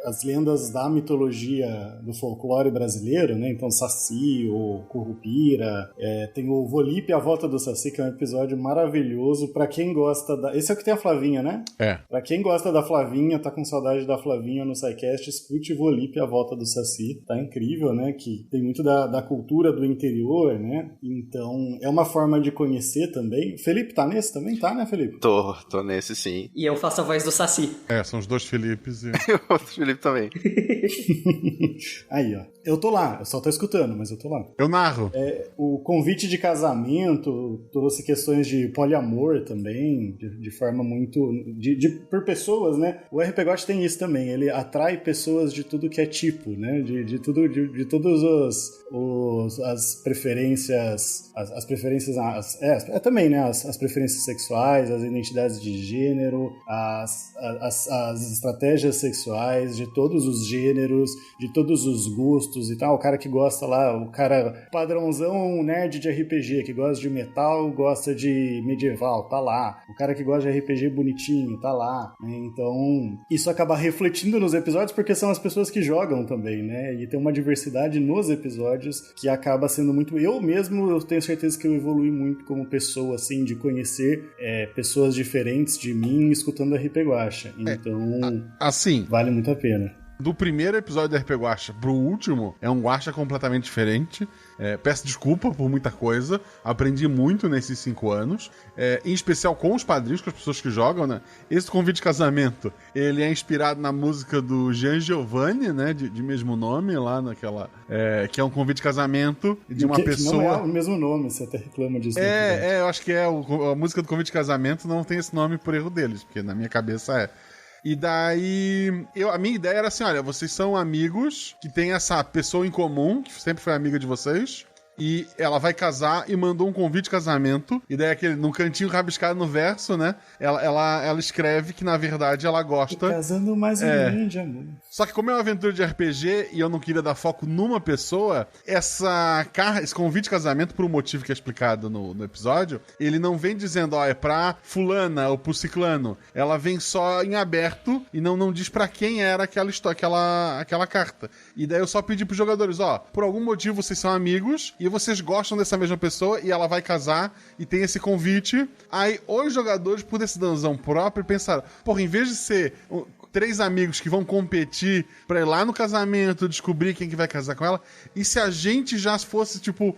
as lendas da mitologia do folclore brasileiro, né? Então Saci, o Curupira, tem o Volipe, a Volta do Saci, que é um episódio maravilhoso pra quem gosta esse é o que tem a Flavinha, né? Pra quem gosta da Flavinha, tá com saudade da Flavinha no SciCast, escute Volipe, a Volta do Saci. Tá incrível, né? Que tem muito da cultura do interior, né? Então é uma forma de conhecer também. Felipe tá nesse também? Tá, né, Felipe? Tô nesse, sim. E eu faço a voz do Saci. São os dois Felipes e... Outro Felipe também. Aí, ó. Eu tô lá, eu só tô escutando, mas eu tô lá. Eu narro. O convite de casamento trouxe questões de poliamor também, de forma muito... por pessoas, né? O RPG tem isso também, ele atrai pessoas de tudo que é tipo, né? De todos as preferências... As preferências... também, né? As preferências sexuais, as identidades de gênero, as estratégias sexuais, de todos os gêneros, de todos os gostos e tal. O cara que gosta lá, o cara padrãozão nerd de RPG, que gosta de metal, gosta de medieval, tá lá. O cara que gosta de RPG bonitinho, tá lá. Né? Então, isso acaba refletindo nos episódios porque são as pessoas que jogam também, né? E tem uma diversidade nos episódios que acaba sendo muito... Eu tenho certeza que eu evolui muito como pessoa, assim, de conhecer pessoas diferentes de mim escutando RP Guacha. Então, assim, vale muito a pena. Do primeiro episódio do RP Guacha pro último, é um Guacha completamente diferente. Peço desculpa por muita coisa. Aprendi muito nesses 5 anos. Em especial com os padrinhos, com as pessoas que jogam, né? Esse convite de casamento, ele é inspirado na música do Gian Giovanni, né? De mesmo nome, lá naquela... que é um convite de casamento de uma pessoa... Não é o mesmo nome, você até reclama disso. Eu acho que a música do convite de casamento não tem esse nome por erro deles, porque na minha cabeça é... E daí, a minha ideia era assim, olha, vocês são amigos que tem essa pessoa em comum, que sempre foi amiga de vocês, e ela vai casar e mandou um convite de casamento, e daí no cantinho rabiscado no verso, né, ela escreve que na verdade ela gosta... Casando mais um grande amor. Só que como é uma aventura de RPG e eu não queria dar foco numa pessoa, esse convite de casamento, por um motivo que é explicado no episódio, ele não vem dizendo, é pra fulana ou pro ciclano. Ela vem só em aberto e não diz pra quem era aquela carta. E daí eu só pedi pros jogadores, por algum motivo vocês são amigos e vocês gostam dessa mesma pessoa e ela vai casar e tem esse convite. Aí os jogadores, por decisão própria, pensaram, em vez de ser 3 amigos que vão competir pra ir lá no casamento, descobrir quem que vai casar com ela, e se a gente já fosse, tipo,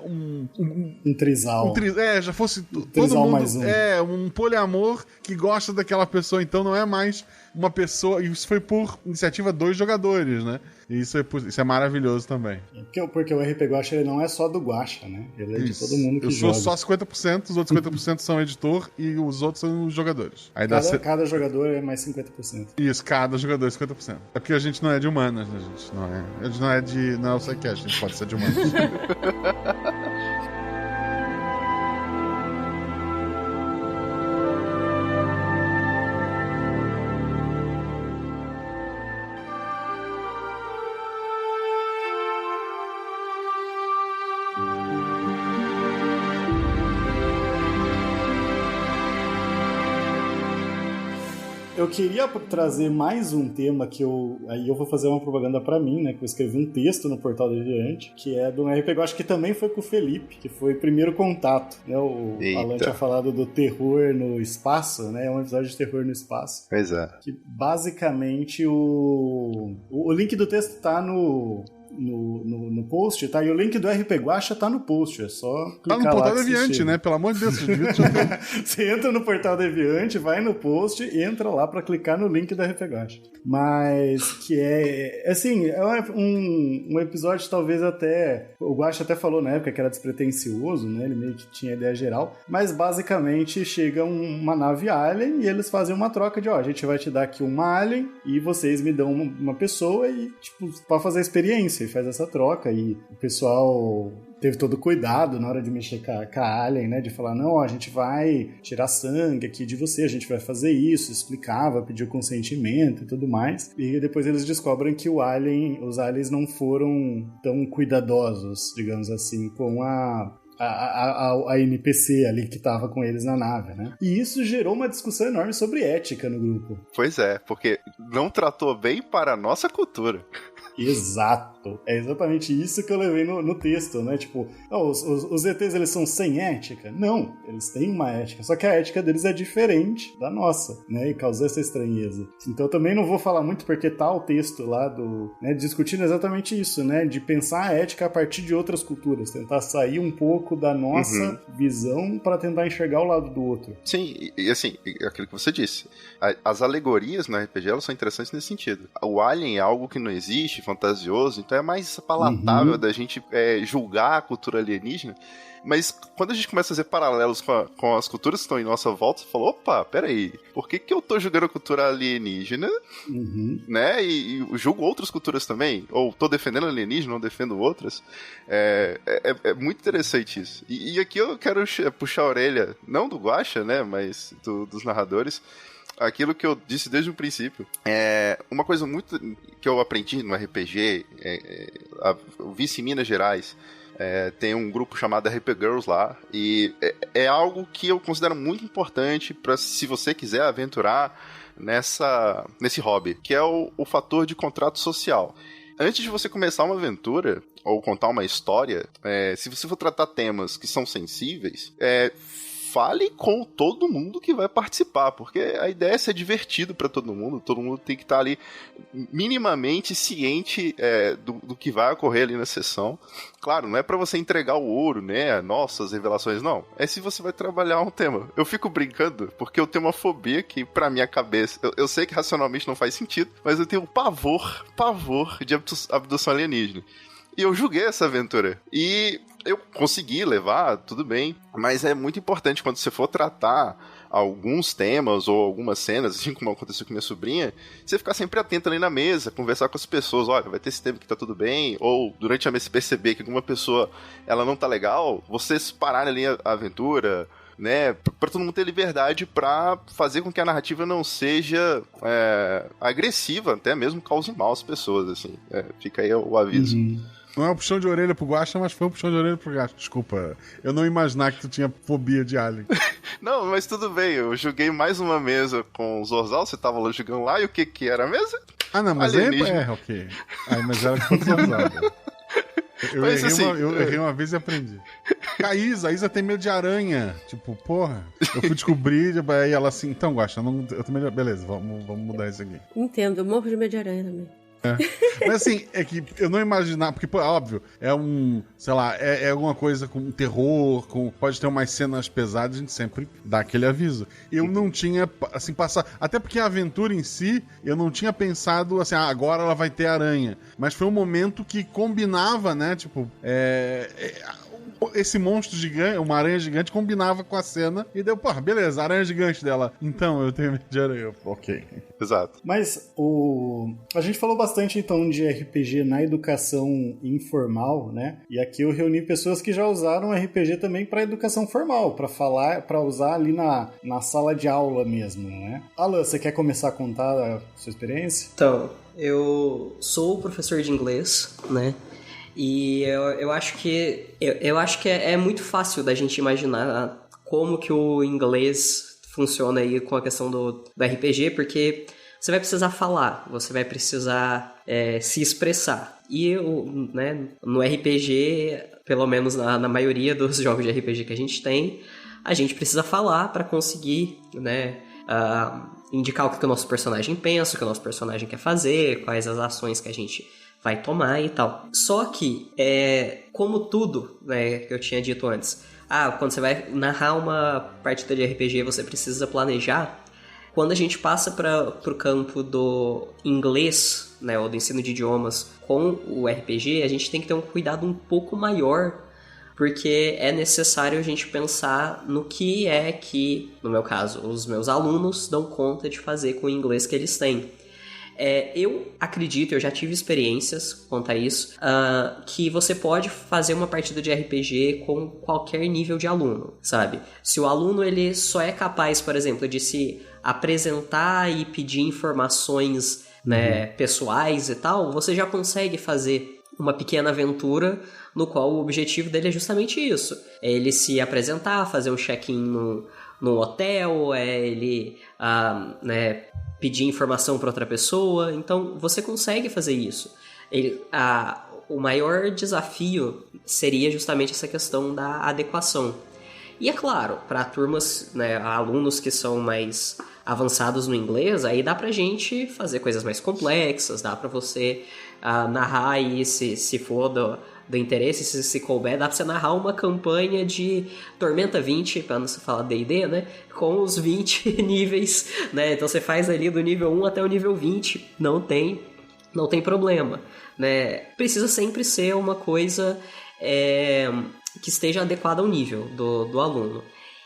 um trisal. Já fosse todo mundo... Mais um poliamor que gosta daquela pessoa, então não é mais uma pessoa... E isso foi por iniciativa 2 jogadores, né? E isso é maravilhoso também. Porque o RP Guacha, ele não é só do Guacha, né? Ele é de todo mundo que joga. Eu sou só 50%, os outros 50% são editor e os outros são os jogadores. Aí cada jogador é mais 50%. Isso, cada jogador é 50%. É porque a gente não é de humanas, né, gente? A gente não é o SciCast, a gente pode ser de humanas. Eu queria trazer mais um tema que aí eu vou fazer uma propaganda pra mim, né? Que eu escrevi um texto no Portal Deviante, que é do RPG, eu acho que também foi com o Felipe, que foi Primeiro Contato, né? O Alan tinha falado do terror no espaço, né? É um episódio de terror no espaço. Pois é. Que basicamente o link do texto tá no no post, tá? E o link do RP Guacha tá no post, é só clicar tá no Portal lá Deviante, né? Pelo amor de Deus, você entra no Portal Deviante, vai no post e entra lá pra clicar no link do RP Guacha. Mas que assim, é um episódio talvez até, o Guacha até falou na época que era despretensioso, né? Ele meio que tinha ideia geral, mas basicamente chega uma nave alien e eles fazem uma troca de, a gente vai te dar aqui uma alien e vocês me dão uma pessoa e, tipo, pra fazer a experiência, e faz essa troca, e o pessoal teve todo cuidado na hora de mexer com a alien, né, de falar, não, a gente vai tirar sangue aqui de você, a gente vai fazer isso, explicava, pediu consentimento e tudo mais, e depois eles descobrem que os aliens não foram tão cuidadosos, digamos assim, com a NPC ali que tava com eles na nave, né? E isso gerou uma discussão enorme sobre ética no grupo. Pois é, porque não tratou bem para a nossa cultura. Exato. É exatamente isso que eu levei no texto, né? Tipo, os ETs, eles são sem ética? Não, eles têm uma ética, só que a ética deles é diferente da nossa, né? E causou essa estranheza. Então eu também não vou falar muito porque tá o texto lá discutindo exatamente isso, né? De pensar a ética a partir de outras culturas, tentar sair um pouco da nossa visão para tentar enxergar o lado do outro. Sim, e assim, aquilo que você disse, as alegorias no RPG, elas são interessantes nesse sentido. O alien é algo que não existe, fantasioso, então é mais palatável da gente julgar a cultura alienígena, mas quando a gente começa a fazer paralelos com as culturas que estão em nossa volta, você fala, opa, peraí, por que eu tô julgando a cultura alienígena, né, e julgo outras culturas também, ou tô defendendo alienígena, não defendo outras? É muito interessante isso. E aqui eu quero puxar a orelha, não do Guacha, né, mas dos narradores, aquilo que eu disse desde o princípio. Uma coisa muito que eu aprendi no RPG, eu vi isso em Minas Gerais, tem um grupo chamado RP Girls lá, e é algo que eu considero muito importante para, se você quiser aventurar nesse hobby, que é o fator de contrato social. Antes de você começar uma aventura, ou contar uma história, se você for tratar temas que são sensíveis, fale com todo mundo que vai participar, porque a ideia é ser divertido para todo mundo tem que estar ali minimamente ciente do que vai ocorrer ali na sessão. Claro, não é para você entregar o ouro, né, nossas revelações, não. É se você vai trabalhar um tema. Eu fico brincando, porque eu tenho uma fobia que, pra minha cabeça, eu sei que racionalmente não faz sentido, mas eu tenho pavor de abdução alienígena. E eu julguei essa aventura. E eu consegui levar, tudo bem. Mas é muito importante quando você for tratar alguns temas ou algumas cenas, assim como aconteceu com minha sobrinha, você ficar sempre atento ali na mesa, conversar com as pessoas, olha, vai ter esse tema que tá tudo bem, ou durante a mesa perceber que alguma pessoa, ela não tá legal, vocês pararem ali a aventura, né, pra todo mundo ter liberdade pra fazer com que a narrativa não seja agressiva, até mesmo cause mal às pessoas, assim. Fica aí o aviso. Não é um puxão de orelha pro Guacha, mas foi um puxão de orelha pro Guacha. Desculpa, eu não imaginar que tu tinha fobia de alien. Não, mas tudo bem, eu joguei mais uma mesa com o Zorzal, você tava lá jogando lá, e o que era a mesa? Ah, não, mas ok. Mas era com o Zorzal. Eu errei uma vez e aprendi. A Isa tem medo de aranha. Tipo, porra. Eu fui descobrir, aí ela assim, então, Guacha, eu também. Beleza, vamos mudar isso aqui. Entendo, eu morro de medo de aranha também. Mas assim, é que eu não imaginava, porque, pô, óbvio, sei lá, é alguma coisa com terror, pode ter umas cenas pesadas, a gente sempre dá aquele aviso. Eu não tinha, assim, até porque a aventura em si, eu não tinha pensado, assim, agora ela vai ter aranha. Mas foi um momento que combinava, né, tipo, esse monstro gigante, uma aranha gigante, combinava com a cena e deu, porra, beleza, a aranha gigante dela. Então, eu tenho medo de aranha. Ok. Exato. Mas a gente falou bastante, então, de RPG na educação informal, né? E aqui eu reuni pessoas que já usaram RPG também para educação formal, para usar ali na sala de aula mesmo, né? Alan, você quer começar a contar a sua experiência? Então, eu sou professor de inglês, né? E eu acho que é muito fácil da gente imaginar como que o inglês funciona aí com a questão do RPG, porque você vai precisar falar, você vai precisar se expressar. E né, no RPG, pelo menos na maioria dos jogos de RPG que a gente tem, a gente precisa falar para conseguir, né, indicar o que o nosso personagem pensa, o que o nosso personagem quer fazer, quais as ações que a gente vai tomar e tal. Só que, como tudo, né, que eu tinha dito antes, quando você vai narrar uma partida de RPG, você precisa planejar. Quando a gente passa para o campo do inglês, né, ou do ensino de idiomas com o RPG, a gente tem que ter um cuidado um pouco maior, porque é necessário a gente pensar no que é que, no meu caso, os meus alunos dão conta de fazer com o inglês que eles têm. Eu acredito, eu já tive experiências quanto a isso, que você pode fazer uma partida de RPG com qualquer nível de aluno, sabe? Se o aluno ele só é capaz, por exemplo, de se apresentar e pedir informações, né, pessoais e tal, você já consegue fazer uma pequena aventura no qual o objetivo dele é justamente isso. É ele se apresentar, fazer um check-in no hotel, ele né, pedir informação para outra pessoa. Então, você consegue fazer isso. O maior desafio seria justamente essa questão da adequação. E é claro, para turmas, né, alunos que são mais avançados no inglês, aí dá pra gente fazer coisas mais complexas, dá pra você narrar aí, se for do interesse, se couber, dá pra você narrar uma campanha de Tormenta 20, pra não se falar D&D, né, com os 20 níveis, né, então você faz ali do nível 1 até o nível 20, não tem problema, né, precisa sempre ser uma coisa que esteja adequada ao nível do aluno.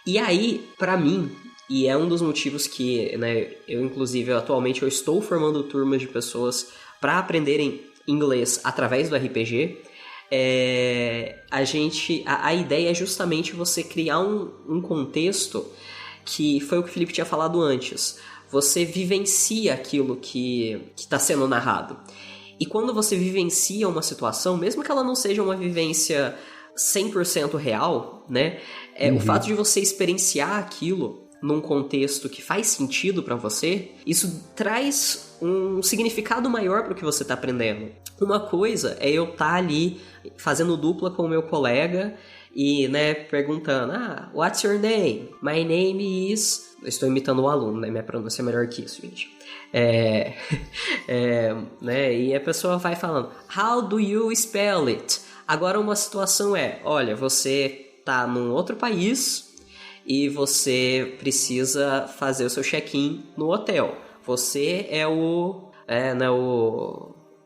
E aí, pra mim, e é um dos motivos que, né, eu inclusive atualmente eu estou formando turmas de pessoas para aprenderem inglês através do RPG. A ideia é justamente você criar um contexto que foi o que o Felipe tinha falado antes. Você vivencia aquilo que está sendo narrado. E quando você vivencia uma situação, mesmo que ela não seja uma vivência 100% real, né, o fato de você experienciar aquilo num contexto que faz sentido pra você, isso traz um significado maior pro que você tá aprendendo. Uma coisa é eu estar ali fazendo dupla com o meu colega e, né, perguntando, what's your name? My name is... Eu estou imitando o aluno, né, minha pronúncia é melhor que isso, gente. Né, e a pessoa vai falando, how do you spell it? Agora uma situação olha, você tá num outro país e você precisa fazer o seu check-in no hotel. Você é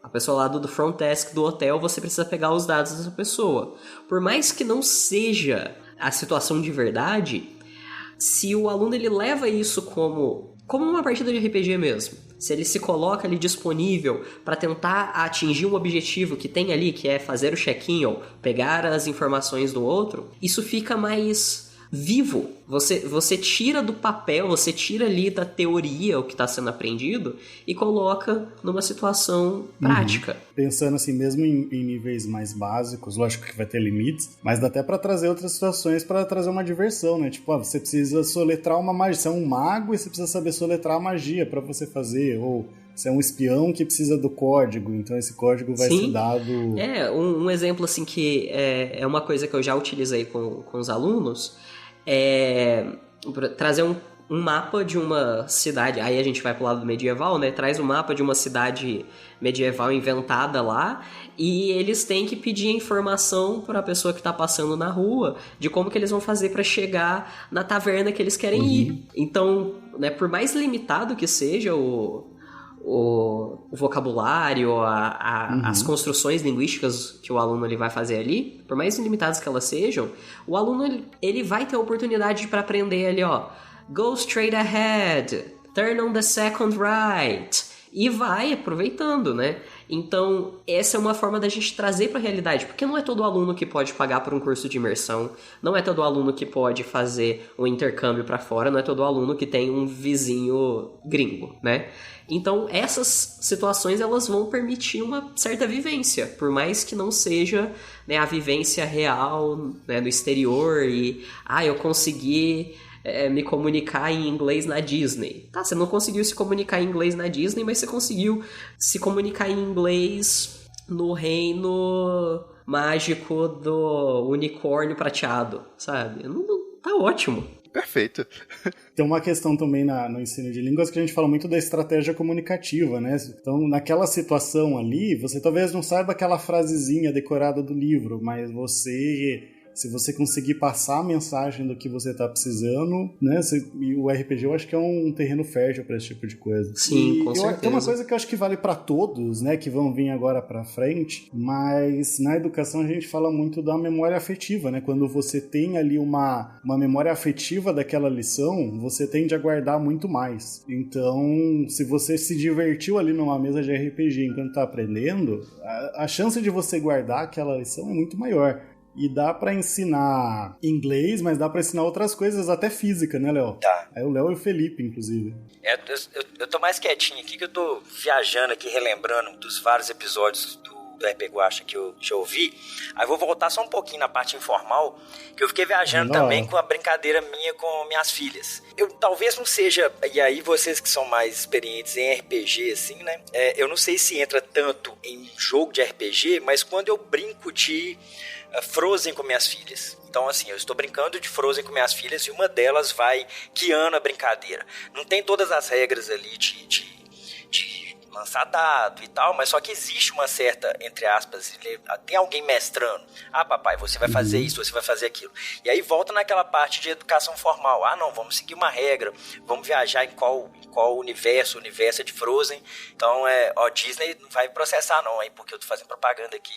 a pessoa lá do front desk do hotel, você precisa pegar os dados dessa pessoa. Por mais que não seja a situação de verdade, se o aluno ele leva isso como uma partida de RPG mesmo, se ele se coloca ali disponível para tentar atingir um objetivo que tem ali, que é fazer o check-in ou pegar as informações do outro, isso fica mais vivo. Você tira do papel, você tira ali da teoria o que está sendo aprendido e coloca numa situação prática. Pensando assim, mesmo em níveis mais básicos, lógico que vai ter limites, mas dá até para trazer outras situações para trazer uma diversão, né? Tipo, você precisa soletrar uma magia, você é um mago e você precisa saber soletrar a magia para você fazer, ou você é um espião que precisa do código, então esse código vai ser dado... Um exemplo assim que é uma coisa que eu já utilizei com os alunos, trazer um mapa de uma cidade, aí a gente vai pro lado medieval, né? Traz um mapa de uma cidade medieval inventada lá e eles têm que pedir informação para a pessoa que tá passando na rua de como que eles vão fazer para chegar na taverna que eles querem ir. Então, né, por mais limitado que seja o vocabulário, as construções linguísticas que o aluno ele vai fazer ali, por mais limitadas que elas sejam, o aluno ele vai ter a oportunidade para aprender ali, go straight ahead, turn on the second right, e vai aproveitando, né? Então, essa é uma forma da gente trazer para a realidade, porque não é todo aluno que pode pagar por um curso de imersão, não é todo aluno que pode fazer um intercâmbio para fora, não é todo aluno que tem um vizinho gringo, né? Então, essas situações, elas vão permitir uma certa vivência, por mais que não seja, né, a vivência real, né, do exterior e, eu consegui me comunicar em inglês na Disney. Tá, você não conseguiu se comunicar em inglês na Disney, mas você conseguiu se comunicar em inglês no reino mágico do unicórnio prateado, sabe? Não, tá ótimo. Perfeito. Tem uma questão também no ensino de línguas que a gente fala muito da estratégia comunicativa, né? Então, naquela situação ali, você talvez não saiba aquela frasezinha decorada do livro, mas se você conseguir passar a mensagem do que você tá precisando, né? E o RPG eu acho que é um terreno fértil para esse tipo de coisa. Sim, com certeza. Tem uma coisa que eu acho que vale para todos, né? Que vão vir agora para frente, mas na educação a gente fala muito da memória afetiva, né? Quando você tem ali uma memória afetiva daquela lição, você tende a guardar muito mais. Então, se você se divertiu ali numa mesa de RPG enquanto tá aprendendo, a chance de você guardar aquela lição é muito maior. E dá pra ensinar inglês, mas dá pra ensinar outras coisas, até física, né, Léo? Tá. É o Léo e o Felipe, inclusive. Eu tô mais quietinho aqui, que eu tô viajando aqui, relembrando dos vários episódios do RP Guacha que eu já ouvi. Aí eu vou voltar só um pouquinho na parte informal, que eu fiquei viajando também com a brincadeira minha com minhas filhas. Eu talvez não seja, e aí vocês que são mais experientes em RPG, assim, né? Eu não sei se entra tanto em jogo de RPG, mas quando eu brinco de Frozen com minhas filhas. Então, assim, eu estou brincando de Frozen com minhas filhas e uma delas vai guiando a brincadeira. Não tem todas as regras ali de lançar dado e tal, mas só que existe uma certa, entre aspas, tem alguém mestrando. Ah, papai, você vai fazer isso, você vai fazer aquilo. E aí volta naquela parte de educação formal. Ah, não, vamos seguir uma regra, vamos viajar em qual universo é de Frozen. Então, Disney não vai processar não, hein, porque eu tô fazendo propaganda aqui,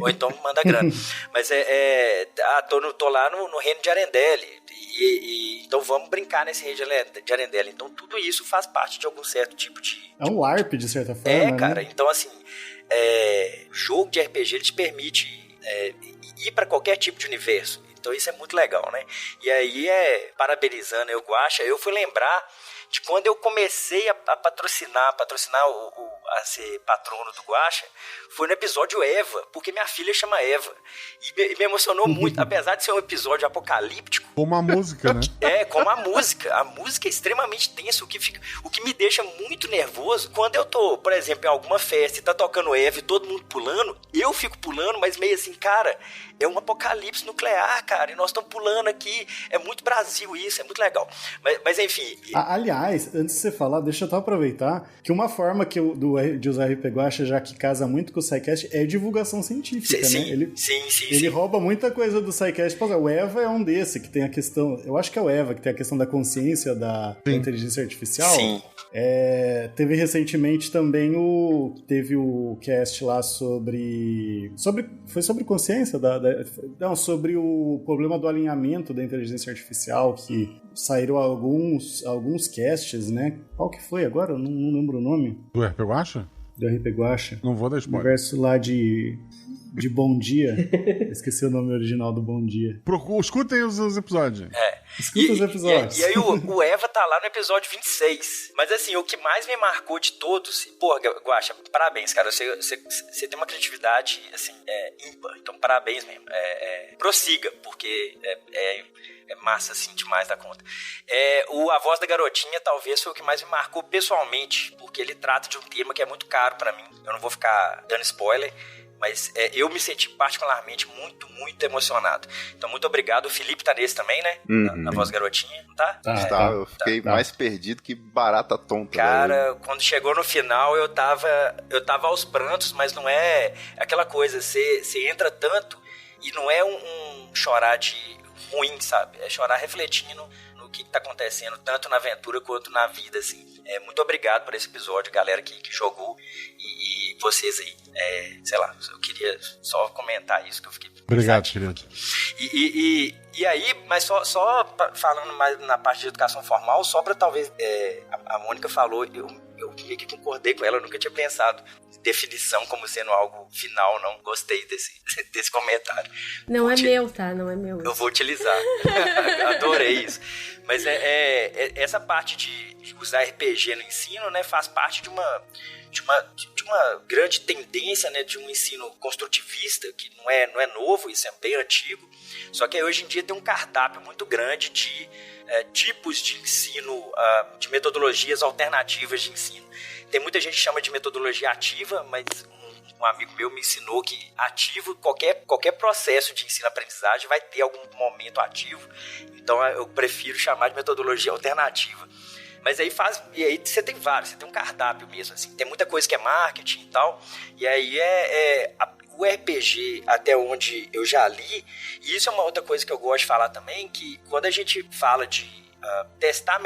ou então manda grana. Mas tô lá no reino de Arendelle, então vamos brincar nesse reino de Arendelle. Então tudo isso faz parte de algum certo tipo de... É um LARP, de certa forma, cara, né? Então assim, jogo de RPG ele te permite ir para qualquer tipo de universo. Então isso é muito legal, né? E aí, parabenizando eu, Guaxa, eu fui lembrar de quando eu comecei a patrocinar a ser patrono do Guaxa, foi no episódio Eva, porque minha filha chama Eva. E me emocionou muito, apesar de ser um episódio apocalíptico. Como a música, né? Como a música. A música é extremamente tensa, o que me deixa muito nervoso, quando eu tô, por exemplo, em alguma festa e tá tocando Eva e todo mundo pulando, eu fico pulando, mas meio assim, cara, é um apocalipse nuclear, cara, e nós estamos pulando aqui, é muito Brasil isso, é muito legal. Mas enfim... Aliás, antes de você falar, deixa eu aproveitar que uma forma de usar RP Guacha, já que casa muito com o SciCast, é divulgação científica, né? Ele rouba muita coisa do SciCast. O Eva é um desse, que tem a questão... Eu acho que é o Eva, que tem a questão da consciência da inteligência artificial. Sim. Teve recentemente também teve o cast lá sobre consciência? Sobre o problema do alinhamento da inteligência artificial, que saíram alguns casts, né? Qual que foi agora? Eu não lembro o nome. Do RP Guacha? Do RP Guacha. Não vou dar spoiler. Universo lá de Bom Dia. Esqueci o nome original do Bom Dia. Escutem os episódios. Escuta os episódios. E aí o Eva tá lá no episódio 26. Mas assim, o que mais me marcou de todos... Porra, Guaxa, parabéns, cara. Você tem uma criatividade, assim, ímpar. Então, parabéns mesmo. Prossiga, porque é massa, assim, demais da conta. A Voz da Garotinha talvez foi o que mais me marcou pessoalmente, porque ele trata de um tema que é muito caro pra mim. Eu não vou ficar dando spoiler, mas eu me senti particularmente muito, muito emocionado. Então, muito obrigado. O Felipe tá nesse também, né? Na Voz Garotinha, tá? Eu fiquei mais perdido que barata tonta. Cara, quando chegou no final, eu tava aos prantos, mas não é aquela coisa, você entra tanto e não é um chorar de ruim, sabe? É chorar refletindo no que tá acontecendo, tanto na aventura quanto na vida, assim. Muito obrigado por esse episódio, galera que jogou e vocês aí. Sei lá, eu queria só comentar isso, que eu fiquei... Obrigado, querido. E aí, mas só falando mais na parte de educação formal, só pra talvez... a Mônica falou, eu meio que concordei com ela, eu nunca tinha pensado definição como sendo algo final, não gostei desse comentário. Não é meu, tá? Não é meu. Eu vou utilizar. Adorei isso. Mas essa parte de usar RPG no ensino, né, faz parte de uma grande tendência, né, de um ensino construtivista, que não é novo, isso é bem antigo, só que hoje em dia tem um cardápio muito grande de tipos de ensino, de metodologias alternativas de ensino. Tem muita gente que chama de metodologia ativa, mas um amigo meu me ensinou que ativo, qualquer processo de ensino-aprendizagem vai ter algum momento ativo. Então eu prefiro chamar de metodologia alternativa. Mas aí você tem vários, você tem um cardápio mesmo, assim. Tem muita coisa que é marketing e tal. E aí o RPG, até onde eu já li, e isso é uma outra coisa que eu gosto de falar também, que quando a gente fala de testar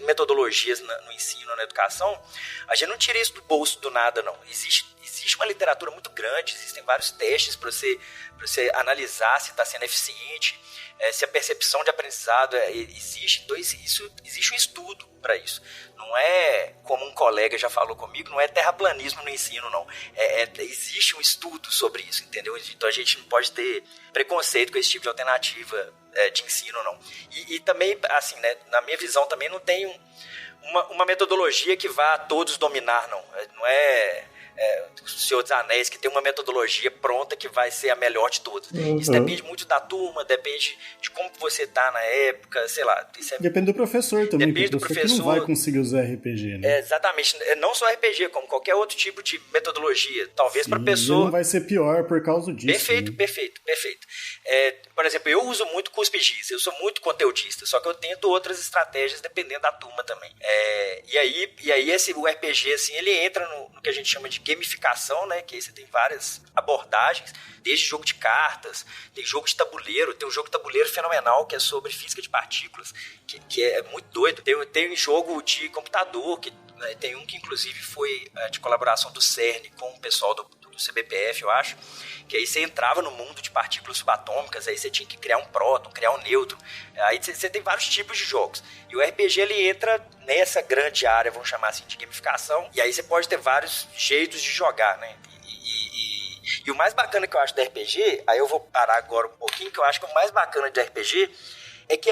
metodologias no ensino, na educação, a gente não tira isso do bolso do nada, não. Existe uma literatura muito grande, existem vários testes para você analisar se está sendo eficiente, se a percepção de aprendizado existe. Então, existe um estudo para isso. Não é, como um colega já falou comigo, não é terraplanismo no ensino, não. Existe um estudo sobre isso, entendeu? Então, a gente não pode ter preconceito com esse tipo de alternativa de ensino, não. E também, assim, né, na minha visão, também não tem uma metodologia que vá a todos dominar, não. Não é o Senhor dos Anéis, que tem uma metodologia pronta que vai ser a melhor de todas. Isso depende muito da turma, depende de como você tá na época, sei lá. Depende do professor também, depende do professor que não vai conseguir usar RPG, né? Exatamente, não só RPG, como qualquer outro tipo de metodologia. Talvez para pessoa... não vai ser pior por causa disso. Perfeito, né? perfeito. Por exemplo, eu uso muito cuspigis, eu sou muito conteudista, só que eu tento outras estratégias dependendo da turma também. E aí o RPG, assim, ele entra no que a gente chama de gamificação, né? Que aí você tem várias abordagens, desde jogo de cartas, tem jogo de tabuleiro, tem um jogo de tabuleiro fenomenal que é sobre física de partículas, que é muito doido. Tem um jogo de computador, tem um que inclusive foi de colaboração do CERN com o pessoal do CBPF, eu acho, que aí você entrava no mundo de partículas subatômicas, aí você tinha que criar um próton, criar um nêutron, aí você tem vários tipos de jogos, e o RPG ele entra nessa grande área, vamos chamar assim, de gamificação, e aí você pode ter vários jeitos de jogar, né? E o mais bacana que eu acho do RPG, aí eu vou parar agora um pouquinho, que eu acho que o mais bacana de RPG é que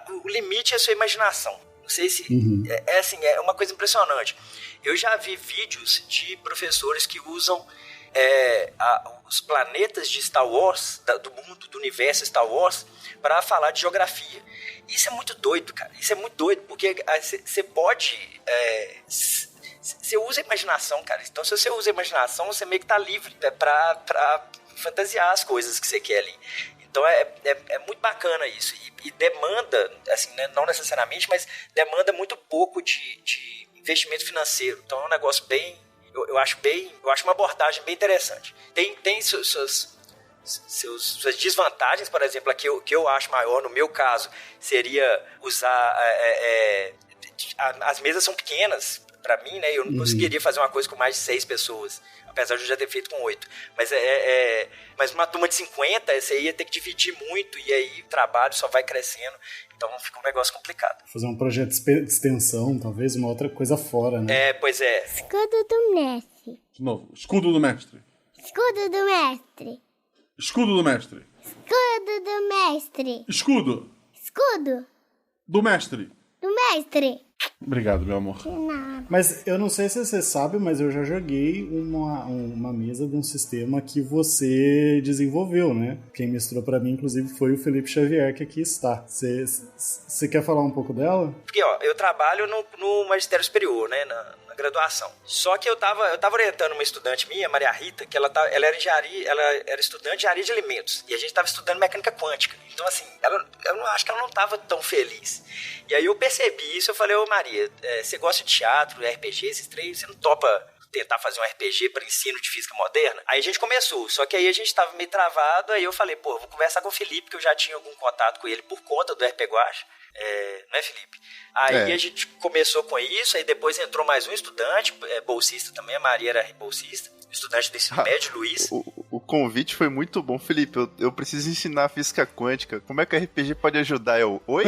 o limite é a sua imaginação. Não sei se... é uma coisa impressionante. Eu já vi vídeos de professores que usam os planetas de Star Wars, do mundo, do universo Star Wars, para falar de geografia. Isso é muito doido, cara. Isso é muito doido, porque você pode... Você usa a imaginação, cara. Então, se você usa a imaginação, você meio que tá livre pra fantasiar as coisas que você quer ali. Então, é muito bacana isso. E demanda, assim, né, não necessariamente, mas demanda muito pouco de investimento financeiro. Então, é um negócio bem... Eu acho uma abordagem bem interessante. Tem suas desvantagens, por exemplo, que eu acho maior, no meu caso, seria usar... as mesas são pequenas para mim, né? Eu não conseguiria fazer uma coisa com mais de 6 pessoas, apesar de eu já ter feito com 8. Mas uma turma de 50, você ia ter que dividir muito, e aí o trabalho só vai crescendo. Então fica um negócio complicado. Fazer um projeto de extensão, talvez uma outra coisa fora, né? Pois é. Escudo do mestre. De novo, escudo do mestre. Escudo do mestre. Escudo do mestre. Escudo do mestre. Escudo. Escudo. Do mestre. Do mestre. Obrigado, meu amor. Mas eu não sei se você sabe, mas eu já joguei uma mesa de um sistema que você desenvolveu, né? Quem mestrou pra mim, inclusive, foi o Felipe Xavier, que aqui está. Você quer falar um pouco dela? Porque, eu trabalho no magistério superior, né? Na graduação. Só que eu tava orientando uma estudante minha, Maria Rita, que ela era estudante de engenharia de alimentos. E a gente tava estudando mecânica quântica. Então, assim, eu não acho que ela não tava tão feliz. E aí eu percebi isso, eu falei, Maria, você gosta de teatro, RPG, esses três, você não topa tentar fazer um RPG para ensino de física moderna? Aí a gente começou, só que aí a gente tava meio travado, aí eu falei, vou conversar com o Felipe, que eu já tinha algum contato com ele por conta do RP Guacha. Não é, Felipe? Aí a gente começou com isso, aí depois entrou mais um estudante, bolsista também, a Maria era bolsista, estudante do ensino médio, Luiz. O convite foi muito bom, Felipe. Eu preciso ensinar física quântica. Como é que o RPG pode ajudar? Oi?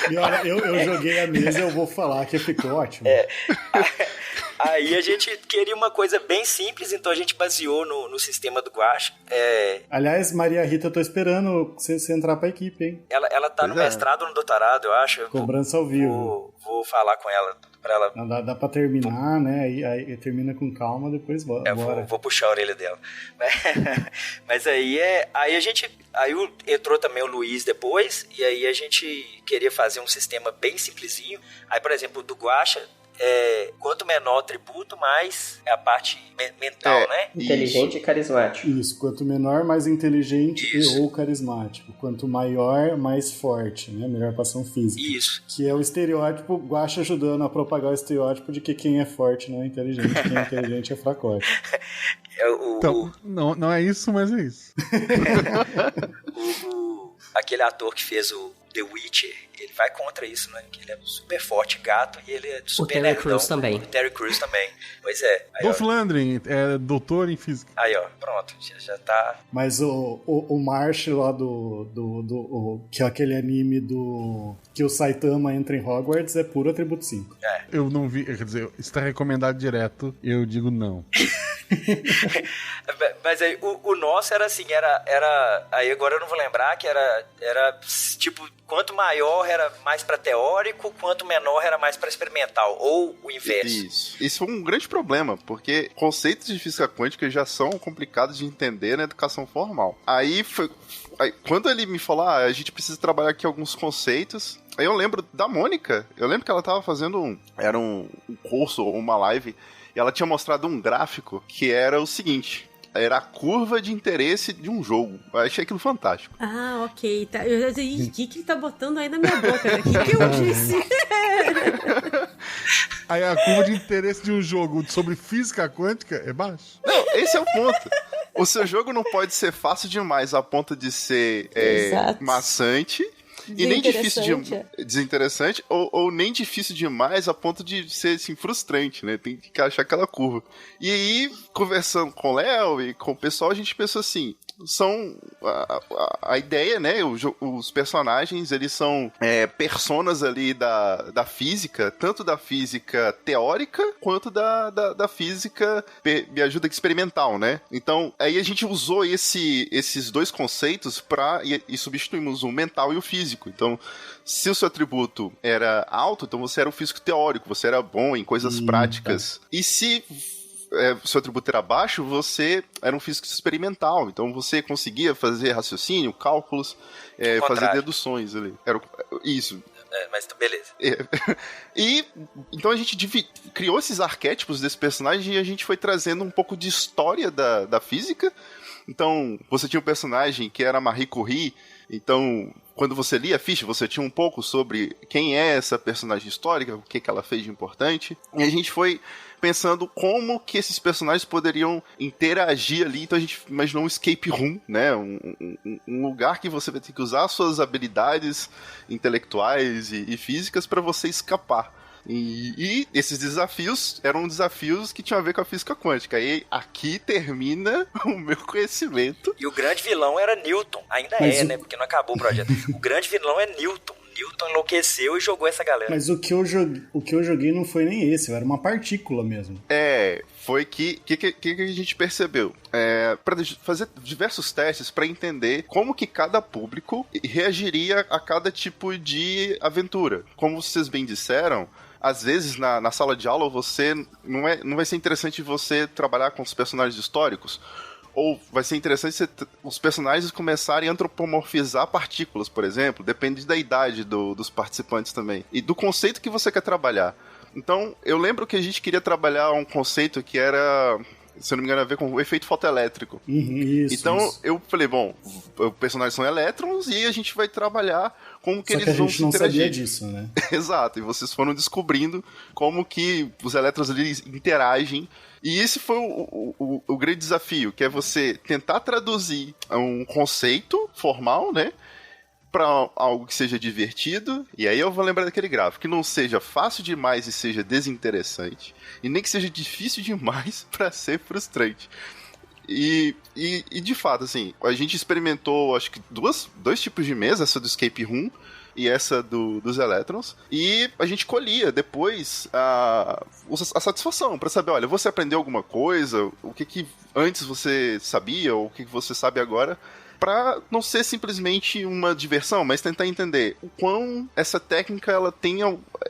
E olha, eu joguei a mesa, eu vou falar que ficou ótimo. Aí a gente queria uma coisa bem simples, então a gente baseou no sistema do Guacha. Aliás, Maria Rita, eu tô esperando você entrar pra equipe, hein? Ela tá no mestrado ou no doutorado, eu acho. Cobrança ao vivo. Vou falar com ela. Pra ela... Dá pra terminar, né? Aí termina com calma, depois bora. Vou puxar a orelha dela. Mas aí entrou também o Luiz depois, e aí a gente queria fazer um sistema bem simplesinho. Aí, por exemplo, do Guacha, quanto menor o atributo, mais é a parte mental, né? Inteligente e carismático. Isso, quanto menor, mais inteligente e ou carismático. Quanto maior, mais forte, né? Melhor ação física. Isso. Que é o estereótipo, Guaxa ajudando a propagar o estereótipo de que quem é forte não é inteligente, quem é inteligente é fracote. Então, não é isso, mas é isso. Aquele ator que fez o The Witcher, ele vai contra isso, né? Que ele é super forte, gato, e ele é super nerdão. O Terry Crews também. O Terry Crews também. Pois é. Dolph Lundgren é doutor em física. Aí, ó, pronto, já tá... Mas o Marsh lá que é aquele anime que o Saitama entra em Hogwarts é puro atributo 5. Eu não vi, quer dizer, está recomendado direto, eu digo não. Mas aí, o nosso era assim, aí agora eu não vou lembrar, que era tipo, quanto maior era mais pra teórico, quanto menor era mais pra experimental, ou o inverso. Isso foi um grande problema, porque conceitos de física quântica já são complicados de entender na educação formal. Aí quando ele me falou, a gente precisa trabalhar aqui alguns conceitos, aí eu lembro da Mônica, eu lembro que ela tava fazendo um curso, uma live, e ela tinha mostrado um gráfico que era o seguinte: era a curva de interesse de um jogo. Eu achei aquilo fantástico. Ah, ok. Tá. Eu já disse, o que tá botando aí na minha boca? O que eu disse? Aí a curva de interesse de um jogo sobre física quântica é baixa? Não, esse é o ponto. O seu jogo não pode ser fácil demais a ponto de ser maçante. E nem difícil desinteressante, ou nem difícil demais a ponto de ser assim, frustrante, né? Tem que achar aquela curva. E aí, conversando com o Léo e com o pessoal, a gente pensou assim: são a ideia, né? Os personagens, eles são personas ali da física, tanto da física teórica quanto da física, me ajuda, experimental, né? Então, aí a gente usou esses dois conceitos e substituímos o mental e o físico. Então, se o seu atributo era alto, então você era um físico teórico, você era bom em coisas práticas. Tá. E se o seu atributo era baixo, você era um físico experimental. Então você conseguia fazer raciocínio, cálculos, fazer deduções ali. Era isso. Mas beleza. E então a gente criou esses arquétipos desse personagem e a gente foi trazendo um pouco de história da física. Então, você tinha um personagem que era Marie Curie. Então, quando você lia a ficha, você tinha um pouco sobre quem é essa personagem histórica, o que ela fez de importante. E a gente foi pensando como que esses personagens poderiam interagir ali. Então a gente imaginou um escape room, né? Um lugar que você vai ter que usar suas habilidades intelectuais e físicas para você escapar. E esses desafios eram desafios que tinham a ver com a física quântica. E aqui termina o meu conhecimento. E o grande vilão era Newton. Ainda né? Porque não acabou o projeto. O grande vilão é Newton. Newton enlouqueceu e jogou essa galera. Mas o que eu joguei não foi nem esse, era uma partícula mesmo. Foi que a gente percebeu? Para fazer diversos testes para entender como que cada público reagiria a cada tipo de aventura. Como vocês bem disseram, às vezes na sala de aula você não vai ser interessante você trabalhar com os personagens históricos. Ou vai ser interessante os personagens começarem a antropomorfizar partículas, por exemplo. Depende da idade dos participantes também. E do conceito que você quer trabalhar. Então, eu lembro que a gente queria trabalhar um conceito que era, se eu não me engano, a ver com o efeito fotoelétrico. Isso. Eu falei, bom, os personagens são elétrons e a gente vai trabalhar como que eles vão se interagir. Só que a gente não sabia disso, né? Exato, e vocês foram descobrindo como que os elétrons ali interagem. E esse foi o grande desafio, que é você tentar traduzir um conceito formal, né, para algo que seja divertido. E aí eu vou lembrar daquele gráfico, que não seja fácil demais e seja desinteressante, e nem que seja difícil demais para ser frustrante. E de fato, assim, a gente experimentou, acho que dois tipos de mesa, essa do Escape Room e essa dos elétrons, e a gente colhia depois a satisfação para saber, olha, você aprendeu alguma coisa, o que antes você sabia, ou o que você sabe agora, para não ser simplesmente uma diversão, mas tentar entender o quão essa técnica ela tem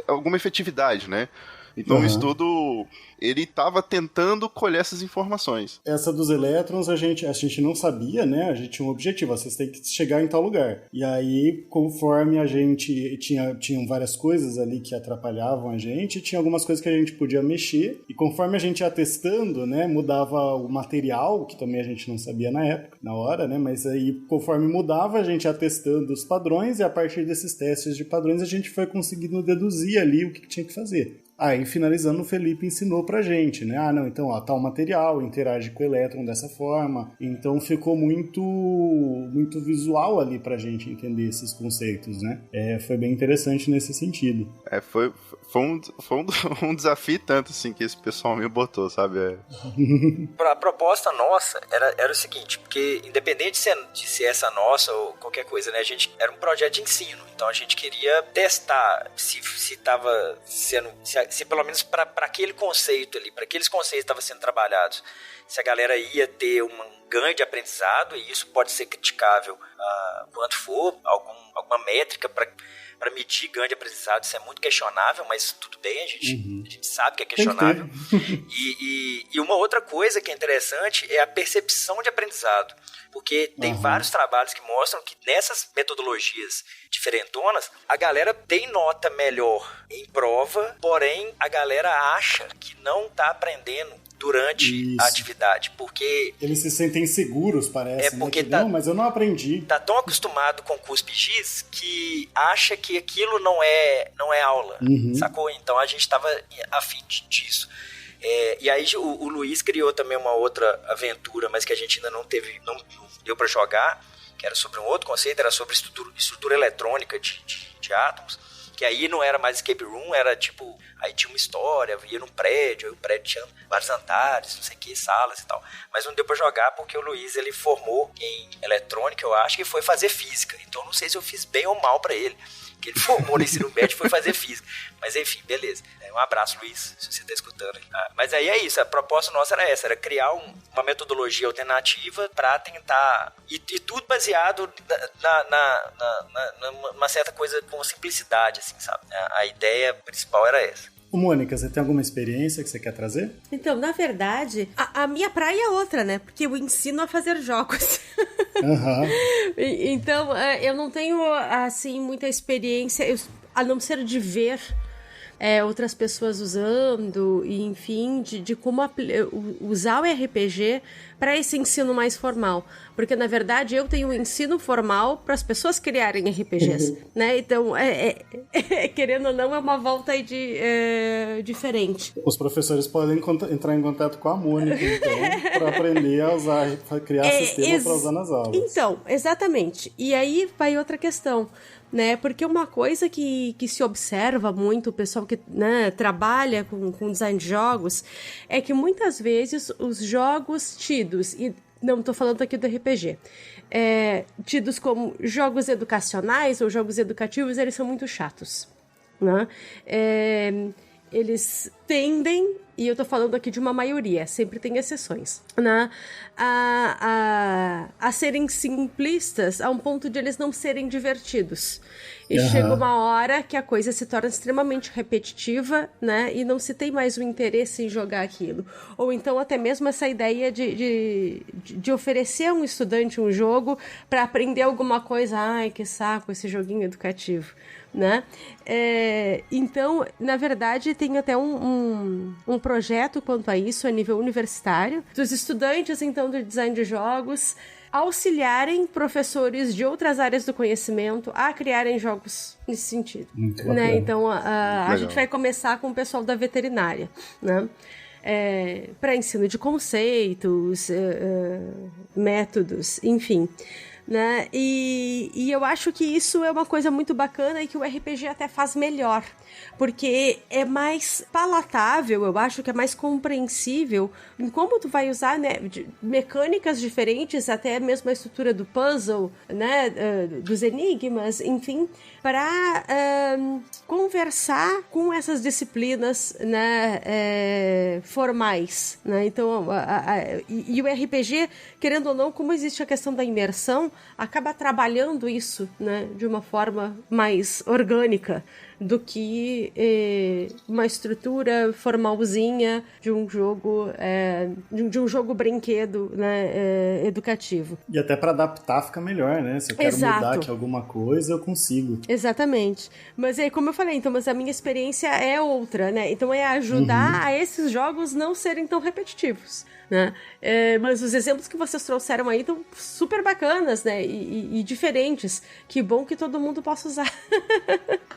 alguma efetividade, né? Então o estudo, ele estava tentando colher essas informações. Essa dos elétrons a gente não sabia, né? A gente tinha um objetivo, vocês têm que chegar em tal lugar. E aí, conforme a gente tinham várias coisas ali que atrapalhavam a gente, tinha algumas coisas que a gente podia mexer, e conforme a gente ia testando, né, mudava o material, que também a gente não sabia na época, na hora, né? Mas aí, conforme mudava, a gente ia testando os padrões, e a partir desses testes de padrões a gente foi conseguindo deduzir ali o que tinha que fazer. Aí, finalizando, o Felipe ensinou pra gente, né? Não, então, tal material interage com o elétron dessa forma. Então, ficou muito visual ali pra gente entender esses conceitos, né? Foi bem interessante nesse sentido. Foi um desafio tanto, assim, que esse pessoal me botou, sabe? A proposta nossa era o seguinte, porque independente de ser essa nossa ou qualquer coisa, né? A gente era um projeto de ensino. Então, a gente queria testar se estava sendo... Se pelo menos para aquele conceito ali, para aqueles conceitos que estavam sendo trabalhados, se a galera ia ter um ganho de aprendizado, e isso pode ser criticável quanto for, alguma métrica para medir ganho de aprendizado, isso é muito questionável, mas tudo bem, a gente sabe que é questionável. E uma outra coisa que é interessante é a percepção de aprendizado, porque tem vários trabalhos que mostram que nessas metodologias diferentonas, a galera tem nota melhor em prova, porém a galera acha que não está aprendendo durante a atividade, porque... Eles se sentem seguros, parece, porque né? Não, mas eu não aprendi. Tá tão acostumado com cuspe-giz que acha que aquilo não é aula, sacou? Então a gente tava afim disso. E aí o Luiz criou também uma outra aventura, mas que a gente ainda não deu para jogar, que era sobre um outro conceito, era sobre estrutura eletrônica de átomos, que aí não era mais escape room, era tipo, aí tinha uma história, ia num prédio, aí o prédio tinha vários andares, não sei o que, salas e tal, mas não deu pra jogar porque o Luiz, ele formou em eletrônica, eu acho, e foi fazer física, então não sei se eu fiz bem ou mal pra ele, que ele formou no ensino médio e foi fazer física, mas enfim, beleza, um abraço, Luiz, se você tá escutando. Mas aí é isso, a proposta nossa era essa, era criar uma metodologia alternativa para tentar, e tudo baseado numa certa coisa com simplicidade, assim, sabe? A ideia principal era essa. Mônica, você tem alguma experiência que você quer trazer? Então, na verdade, a minha praia é outra, né? Porque eu ensino a fazer jogos. Então, eu não tenho, assim, muita experiência, a não ser de ver outras pessoas usando, e enfim, de como usar o RPG para esse ensino mais formal. Porque, na verdade, eu tenho um ensino formal para as pessoas criarem RPGs, né? Então, querendo ou não, é uma volta aí diferente. Os professores podem entrar em contato com a Mônica, então, para aprender a criar sistema para usar nas aulas. Então, exatamente. E aí vai outra questão, né? Porque uma coisa que se observa muito, o pessoal que, né, trabalha com design de jogos, é que muitas vezes os jogos tidos, e não estou falando aqui do RPG, tidos como jogos educacionais ou jogos educativos, eles são muito chatos, né? Eles tendem, e eu tô falando aqui de uma maioria, sempre tem exceções, né, a serem simplistas a um ponto de eles não serem divertidos. E chega uma hora que a coisa se torna extremamente repetitiva, né, e não se tem mais o interesse em jogar aquilo. Ou então até mesmo essa ideia de oferecer a um estudante um jogo para aprender alguma coisa. Ai, que saco esse joguinho educativo, né? Então, na verdade, tem até um projeto quanto a isso a nível universitário, dos estudantes, então, do design de jogos auxiliarem professores de outras áreas do conhecimento a criarem jogos nesse sentido, né? Então, a gente vai começar com o pessoal da veterinária, né? Para ensino de conceitos, métodos, enfim, né? E eu acho que isso é uma coisa muito bacana e que o RPG até faz melhor, porque é mais palatável, eu acho que é mais compreensível em como tu vai usar, né, mecânicas diferentes, até mesmo a estrutura do puzzle, né, dos enigmas, enfim, para conversar com essas disciplinas, né, formais, né? Então, e o RPG, querendo ou não, como existe a questão da imersão, acaba trabalhando isso, né, de uma forma mais orgânica, do que uma estrutura formalzinha de um jogo de um jogo brinquedo, né, educativo. E até para adaptar fica melhor, né? Se eu quero mudar aqui alguma coisa, eu consigo. Exatamente. Mas aí, como eu falei, então, mas a minha experiência é outra, né? Então é ajudar a esses jogos não serem tão repetitivos, né? Mas os exemplos que vocês trouxeram aí estão super bacanas, né? E diferentes. Que bom que todo mundo possa usar.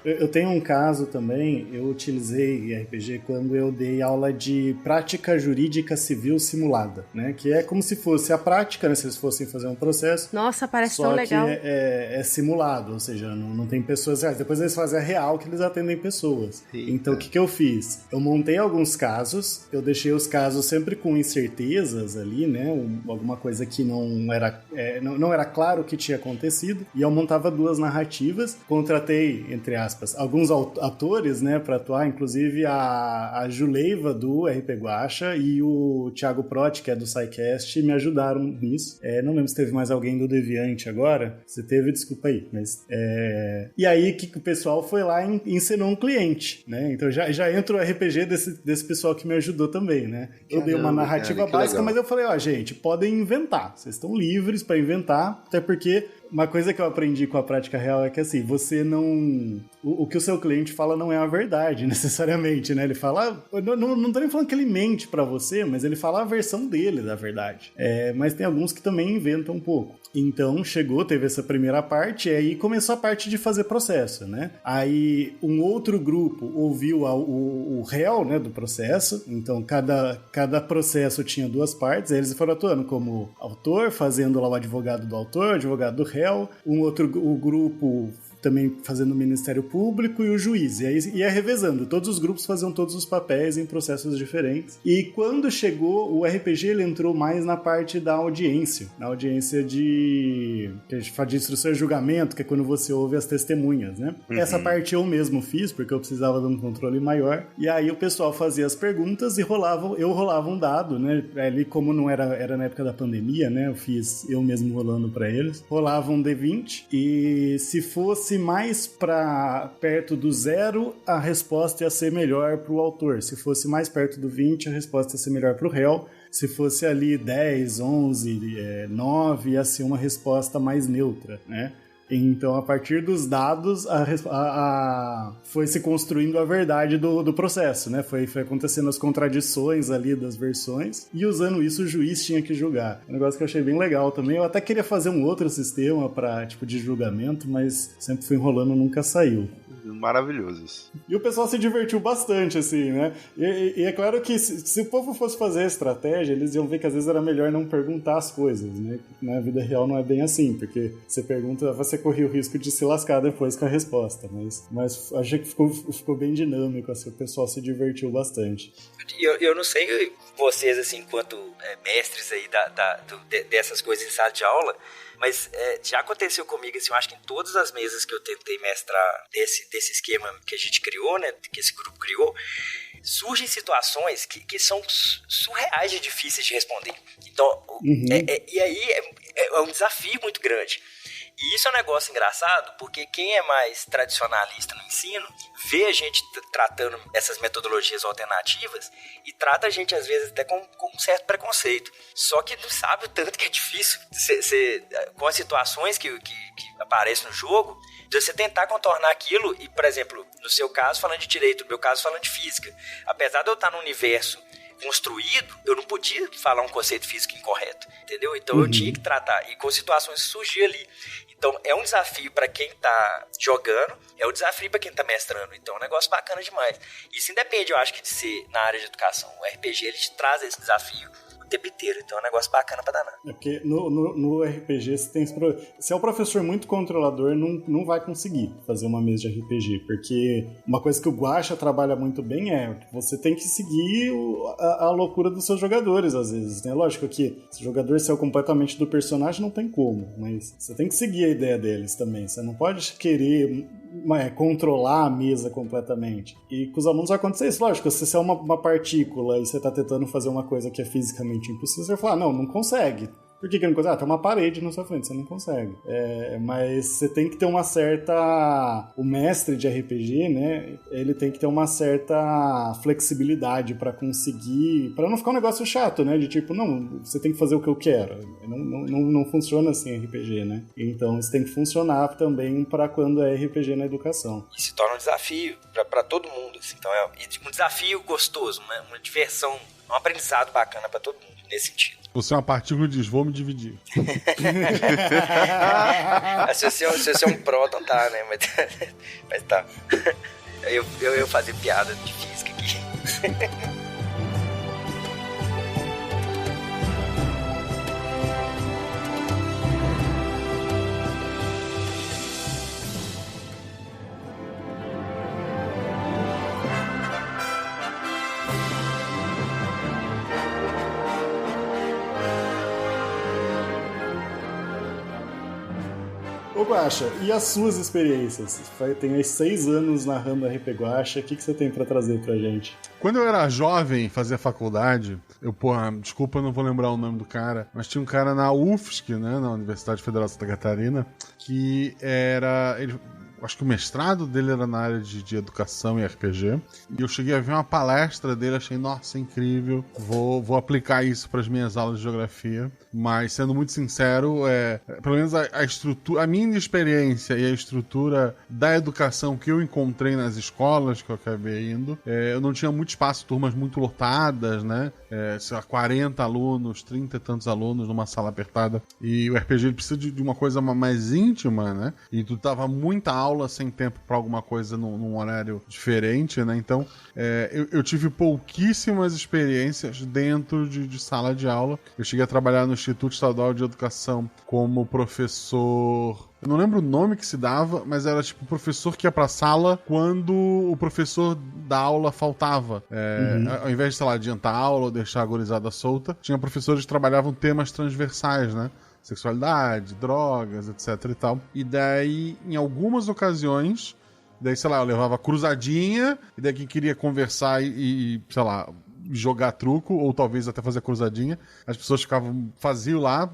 Eu tenho um caso também, eu utilizei RPG quando eu dei aula de prática jurídica civil simulada, né? Que é como se fosse a prática, né? Se eles fossem fazer um processo. Nossa, parece tão legal. Só que é simulado, ou seja, não tem pessoas reais. Depois eles fazem a real que eles atendem pessoas. Eita. Então o que eu fiz? Eu montei alguns casos, eu deixei os casos sempre com incertezas ali, né? Alguma coisa que não era claro o que tinha acontecido. E eu montava 2 narrativas, contratei, entre aspas, alguns atores, né, para atuar, inclusive a Juleiva do RP Guacha e o Thiago Protti, que é do SciCast, me ajudaram nisso. Não lembro se teve mais alguém do Deviante agora. Se teve, desculpa aí. Mas, E aí que o pessoal foi lá e ensinou um cliente, né? Então já entra o RPG desse pessoal que me ajudou também, né? Eu dei uma narrativa básica, mas eu falei, gente, podem inventar. Vocês estão livres para inventar, até porque uma coisa que eu aprendi com a prática real é que, assim, você não... O que o seu cliente fala não é a verdade, necessariamente, né? Ele fala... Não tô nem falando que ele mente pra você, mas ele fala a versão dele da verdade. Mas tem alguns que também inventam um pouco. Então, teve essa primeira parte, e aí começou a parte de fazer processo, né? Aí, um outro grupo ouviu o réu, né, do processo. Então, cada processo tinha 2 partes. Aí eles foram atuando como autor, fazendo lá o advogado do autor, o advogado do réu. O grupo também fazendo o Ministério Público e o juiz. E aí ia revezando. Todos os grupos faziam todos os papéis em processos diferentes. E quando chegou, o RPG ele entrou mais na parte da audiência. Na audiência que a gente fala de instrução e julgamento, que é quando você ouve as testemunhas, né? Essa parte eu mesmo fiz, porque eu precisava de um controle maior. E aí o pessoal fazia as perguntas e eu rolava um dado, né? Ali, como não era na época da pandemia, né? Eu mesmo rolando pra eles. Rolava um D20 e se fosse mais para perto do 0, a resposta ia ser melhor para o autor. Se fosse mais perto do 20, a resposta ia ser melhor para o réu. Se fosse ali 10, 11, 9, ia ser uma resposta mais neutra, né? Então, a partir dos dados, foi se construindo a verdade do processo, né? Foi acontecendo as contradições ali das versões, e usando isso o juiz tinha que julgar. Um negócio que eu achei bem legal também. Eu até queria fazer um outro sistema de julgamento, mas sempre fui enrolando, nunca saiu. Maravilhoso isso. E o pessoal se divertiu bastante, assim, né? E é claro que se o povo fosse fazer a estratégia, eles iam ver que às vezes era melhor não perguntar as coisas, né? Na vida real não é bem assim, porque você pergunta, você corria o risco de se lascar depois com a resposta, mas achei que ficou bem dinâmico, assim, o pessoal se divertiu bastante. Eu não sei vocês, assim, enquanto mestres aí dessas coisas em sala de aula, mas já aconteceu comigo, assim, eu acho que em todas as mesas que eu tentei mestrar desse esquema que a gente criou, né, que esse grupo criou, surgem situações que são surreais de difíceis de responder. Então, e aí é um desafio muito grande. E isso é um negócio engraçado, porque quem é mais tradicionalista no ensino vê a gente tratando essas metodologias alternativas e trata a gente, às vezes, até com um certo preconceito. Só que não sabe o tanto que é difícil, com as situações que aparecem no jogo, de você tentar contornar aquilo e, por exemplo, no seu caso falando de direito, no meu caso falando de física. Apesar de eu estar num universo construído, eu não podia falar um conceito físico incorreto, entendeu? Então eu tinha que tratar, e com situações que surgiam ali. Então é um desafio para quem tá jogando, é um desafio para quem tá mestrando, então é um negócio bacana demais. Isso independe, eu acho, que de ser na área de educação. O RPG, ele te traz esse desafio o tempo inteiro, então é um negócio bacana pra danar. É porque no RPG você tem esse problema. Se é um professor muito controlador, não vai conseguir fazer uma mesa de RPG, porque uma coisa que o Guacha trabalha muito bem é que você tem que seguir a loucura dos seus jogadores, às vezes, né? Lógico que se o jogador saiu completamente do personagem, não tem como, mas você tem que seguir a ideia deles também. Você não pode querer controlar a mesa completamente. E com os alunos vai acontecer isso. Lógico, se você é uma partícula e você tá tentando fazer uma coisa que é fisicamente impossível, você vai falar, não consegue. Por que não consegue? Tem uma parede na sua frente, você não consegue. Mas você tem que ter uma certa... O mestre de RPG, né? Ele tem que ter uma certa flexibilidade pra conseguir... Pra não ficar um negócio chato, né? De tipo, não, você tem que fazer o que eu quero. Não funciona assim RPG, né? Então isso tem que funcionar também pra quando é RPG na educação. E se torna um desafio pra todo mundo. Assim. Então é um desafio gostoso, uma diversão, um aprendizado bacana pra todo mundo nesse sentido. Você é uma partícula de vou me dividir. Se você é um próton, tá, né? Mas tá. Eu fazer piada de física aqui. Ô Guaxa, e as suas experiências? Tem aí 6 anos narrando RP Guaxa, o que você tem pra trazer pra gente? Quando eu era jovem, fazia faculdade, desculpa, eu não vou lembrar o nome do cara, mas tinha um cara na UFSC, né, na Universidade Federal de Santa Catarina, que acho que o mestrado dele era na área de educação e RPG. E eu cheguei a ver uma palestra dele, achei, nossa, incrível. Vou aplicar isso para as minhas aulas de geografia. Mas, sendo muito sincero, pelo menos a estrutura, a minha experiência e a estrutura da educação que eu encontrei nas escolas que eu acabei indo, eu não tinha muito espaço, turmas muito lotadas, né? 40 alunos, 30 e tantos alunos numa sala apertada. E o RPG ele precisa de uma coisa mais íntima, né? E tu tava muita aula sem tempo para alguma coisa num horário diferente, né? Então, eu tive pouquíssimas experiências dentro de sala de aula. Eu cheguei a trabalhar no Instituto Estadual de Educação como professor... Eu não lembro o nome que se dava, mas era tipo o professor que ia pra sala quando o professor da aula faltava. Ao invés de, sei lá, adiantar a aula ou deixar a gurizada solta, tinha professores que trabalhavam temas transversais, né? Sexualidade, drogas, etc e tal. E daí, em algumas ocasiões, sei lá, eu levava cruzadinha, e daí quem queria conversar e sei lá, jogar truco, ou talvez até fazer cruzadinha, as pessoas faziam lá,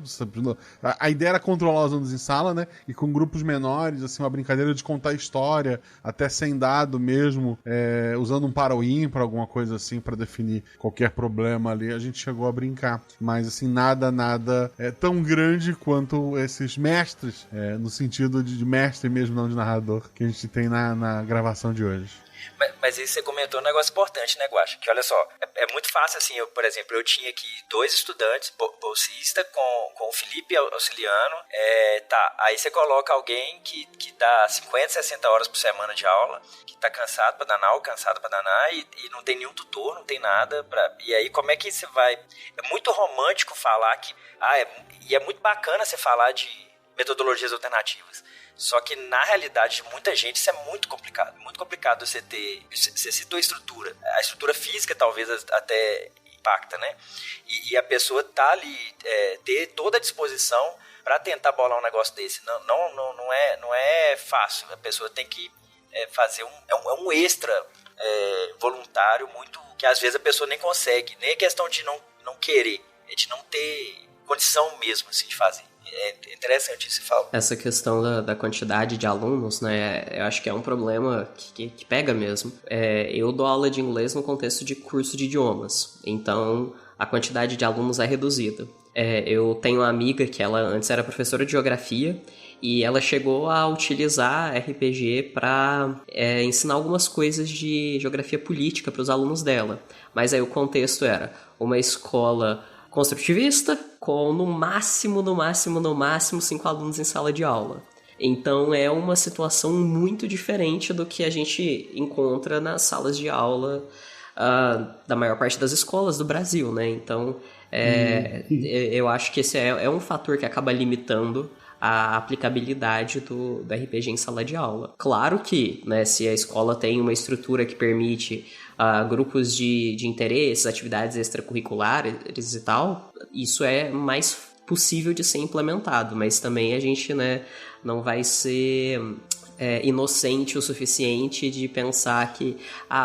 a ideia era controlar os alunos em sala, né, e com grupos menores, assim, uma brincadeira de contar história, até sem dado mesmo, usando um para ou ímpar, alguma coisa assim, para definir qualquer problema ali, a gente chegou a brincar, mas assim, nada tão grande quanto esses mestres, no sentido de mestre mesmo, não de narrador, que a gente tem na gravação de hoje. Mas aí você comentou um negócio importante, né, Guaxa? Que olha só, é muito fácil assim, por exemplo, eu tinha aqui 2 estudantes, bolsista com o Felipe auxiliando, aí você coloca alguém que dá 50, 60 horas por semana de aula, que tá cansado pra danar ou cansado pra danar e não tem nenhum tutor, não tem nada e aí como é que você vai... É muito romântico falar que... E é muito bacana você falar de metodologias alternativas. Só que na realidade de muita gente isso é muito complicado. Muito complicado você ter... Você citou a estrutura. A estrutura física talvez até impacta, né? E a pessoa tá ali, ter toda a disposição para tentar bolar um negócio desse. Não é fácil. A pessoa tem que fazer um extra voluntário muito... Que às vezes a pessoa nem consegue. Nem é questão de não querer. É de não ter condição mesmo assim, de fazer. É interessante isso que você fala. Essa questão da quantidade de alunos, né, eu acho que é um problema que pega mesmo. Eu dou aula de inglês no contexto de curso de idiomas, então a quantidade de alunos é reduzida. Eu tenho uma amiga que ela antes era professora de geografia e ela chegou a utilizar RPG para ensinar algumas coisas de geografia política para os alunos dela. Mas aí o contexto era uma escola construtivista com no máximo 5 alunos em sala de aula. Então é uma situação muito diferente do que a gente encontra nas salas de aula da maior parte das escolas do Brasil, né? Então eu acho que esse é um fator que acaba limitando a aplicabilidade do RPG em sala de aula. Claro que, né, se a escola tem uma estrutura que permite grupos de interesses, atividades extracurriculares e tal, isso é mais possível de ser implementado, mas também a gente, né, não vai ser inocente o suficiente de pensar que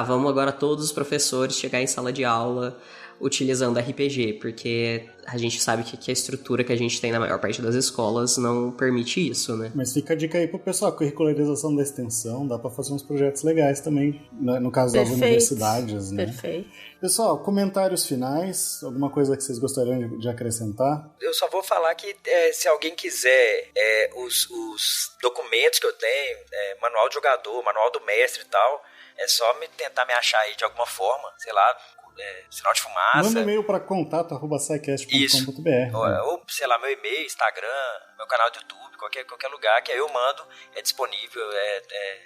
vamos agora todos os professores chegar em sala de aula utilizando RPG, porque a gente sabe que a estrutura que a gente tem na maior parte das escolas não permite isso, né? Mas fica a dica aí pro pessoal, com a curricularização da extensão, dá pra fazer uns projetos legais também, no caso das universidades, né? Perfeito. Pessoal, comentários finais, alguma coisa que vocês gostariam de acrescentar? Eu só vou falar que se alguém quiser os documentos que eu tenho, manual de jogador, manual do mestre e tal, é só tentar me achar aí de alguma forma, sei lá, sinal de fumaça. Manda um e-mail para contato@scicast.com.br. Ou, sei lá, meu e-mail, Instagram, meu canal do YouTube, qualquer lugar que aí eu mando, é disponível,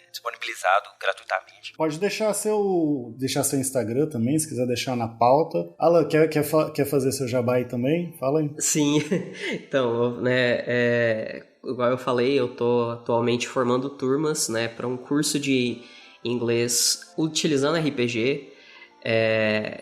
disponibilizado gratuitamente. Pode deixar seu Instagram também, se quiser deixar na pauta. Alan, quer fazer seu jabá aí também? Fala aí. Sim, então, né, igual eu falei, eu tô atualmente formando turmas, né, para um curso de inglês utilizando RPG.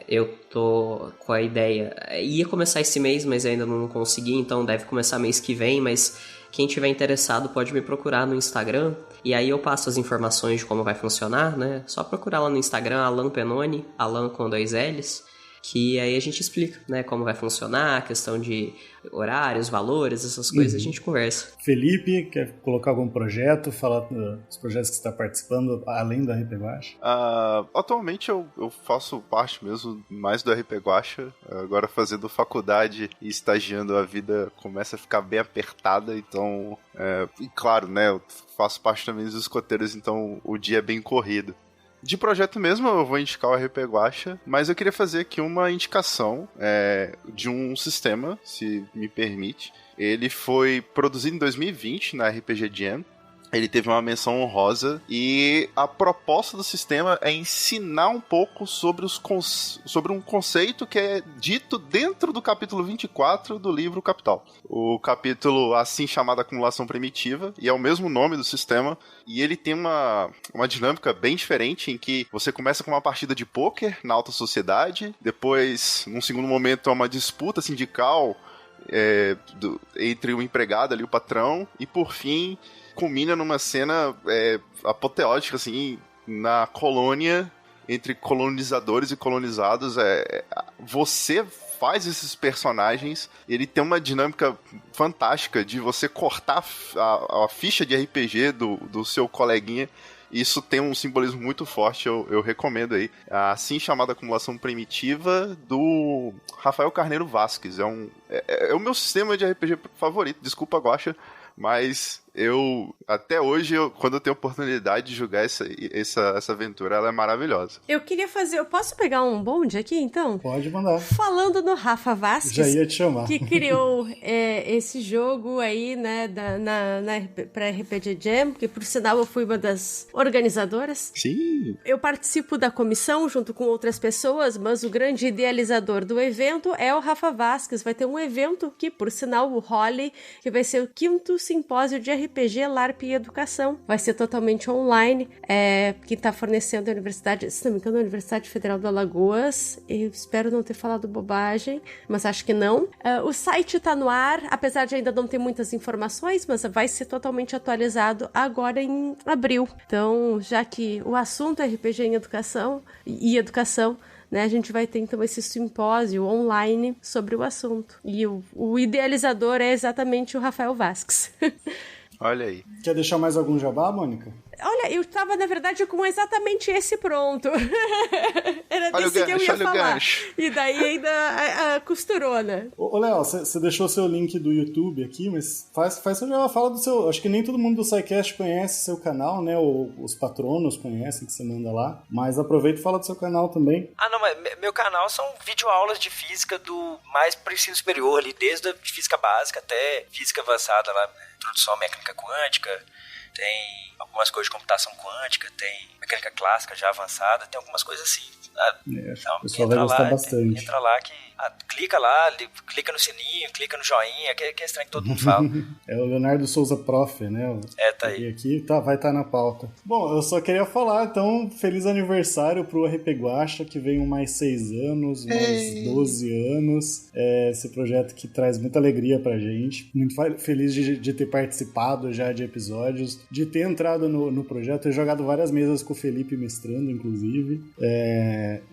Eu tô com a ideia, ia começar esse mês, mas ainda não consegui, então deve começar mês que vem, mas quem tiver interessado pode me procurar no Instagram, e aí eu passo as informações de como vai funcionar, né? Só procurar lá no Instagram, Alan Penoni, Alan com 2 L's, que aí a gente explica, né, como vai funcionar, a questão de horários, valores, essas coisas, a gente conversa. Felipe, quer colocar algum projeto, falar dos projetos que você está participando, além do RP Guacha? Atualmente eu faço parte mesmo mais do RP Guacha, agora fazendo faculdade e estagiando, a vida começa a ficar bem apertada, então, e claro, né, eu faço parte também dos escoteiros, então o dia é bem corrido. De projeto mesmo, eu vou indicar o RP Guacha, mas eu queria fazer aqui uma indicação de um sistema, se me permite. Ele foi produzido em 2020 na RPG Jam. Ele teve uma menção honrosa e a proposta do sistema é ensinar um pouco sobre um conceito que é dito dentro do capítulo 24 do livro Capital. O capítulo assim chamado Acumulação Primitiva, e é o mesmo nome do sistema, e ele tem uma dinâmica bem diferente em que você começa com uma partida de pôquer na alta sociedade, depois, num segundo momento, é uma disputa sindical entre o empregado ali, o patrão, e por fim culmina numa cena apoteótica, assim, na colônia, entre colonizadores e colonizados. Você faz esses personagens, ele tem uma dinâmica fantástica de você cortar a ficha de RPG do seu coleguinha. Isso tem um simbolismo muito forte, eu recomendo aí. A assim chamada Acumulação Primitiva, do Rafael Carneiro Vasquez. É o meu sistema de RPG favorito, desculpa, Guacha, mas até hoje, quando eu tenho oportunidade de jogar essa aventura, ela é maravilhosa. Eu posso pegar um bonde aqui, então? Pode mandar. Falando no Rafa Vasquez, já ia te chamar, que criou esse jogo aí, né, pra RPG Jam, que por sinal eu fui uma das organizadoras. Sim. Eu participo da comissão junto com outras pessoas, mas o grande idealizador do evento é o Rafa Vasquez. Vai ter um evento que, por sinal, o Holly, que vai ser o 5º simpósio de RPG, LARP e Educação. Vai ser totalmente online. Quem está fornecendo a Universidade, se não me engano, a Universidade Federal do Alagoas. Eu espero não ter falado bobagem, mas acho que não. O site está no ar, apesar de ainda não ter muitas informações, mas vai ser totalmente atualizado agora em abril. Então, já que o assunto é RPG em educação e educação, né, a gente vai ter então esse simpósio online sobre o assunto. E o idealizador é exatamente o Rafael Vasquez. Olha aí. Quer deixar mais algum jabá, Mônica? Olha, eu tava, na verdade, com exatamente esse pronto. Era desse que eu ia falar. E daí ainda costurou, né? Ô, Léo, você deixou seu link do YouTube aqui, mas faz seu jabá, fala do seu... Acho que nem todo mundo do SciCast conhece seu canal, né? Ou os patronos conhecem, que você manda lá. Mas aproveita e fala do seu canal também. Não, mas meu canal são videoaulas de física do mais pro ensino superior ali, desde a física básica até física avançada lá, introdução à mecânica quântica. Tem algumas coisas de computação quântica, tem mecânica clássica já avançada, tem algumas coisas assim. Então, o pessoal vai gostar bastante. Entra lá que clica lá, clica no sininho, clica no joinha, que é estranho que todo mundo fala. É o Leonardo Souza Prof, né? Tá aí. E aqui vai estar na pauta. Bom, eu só queria falar, então, feliz aniversário pro RP Guacha, que venham mais 6 anos, mais 12 anos. Esse projeto que traz muita alegria pra gente. Muito feliz de ter participado já de episódios, de ter entrado no projeto, ter jogado várias mesas com o Felipe mestrando, inclusive.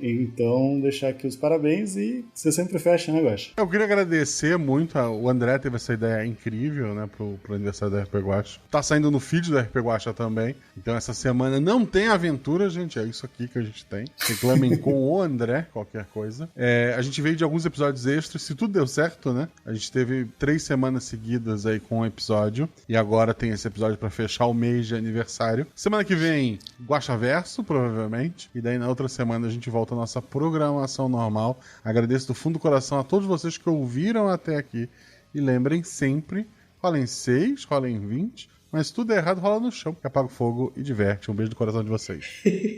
Então, deixar aqui os parabéns e você sempre fecha, né, Guaxa? Eu queria agradecer muito, o André teve essa ideia incrível, né, pro aniversário da RP Guacha. Tá saindo no feed da RP Guacha também, então essa semana não tem aventura, gente, é isso aqui que a gente tem. Reclamem com o André, qualquer coisa. A gente veio de alguns episódios extras, se tudo deu certo, né, a gente teve 3 semanas seguidas aí com um episódio, e agora tem esse episódio pra fechar o mês de aniversário. Semana que vem, Guaxaverso, provavelmente, e daí na outra semana a gente volta à nossa programação normal. Agradeço do fundo do coração a todos vocês que ouviram até aqui. E lembrem sempre, rolem 6, rolem 20, mas se tudo é errado, rola no chão, que apaga o fogo e diverte. Um beijo do coração de vocês.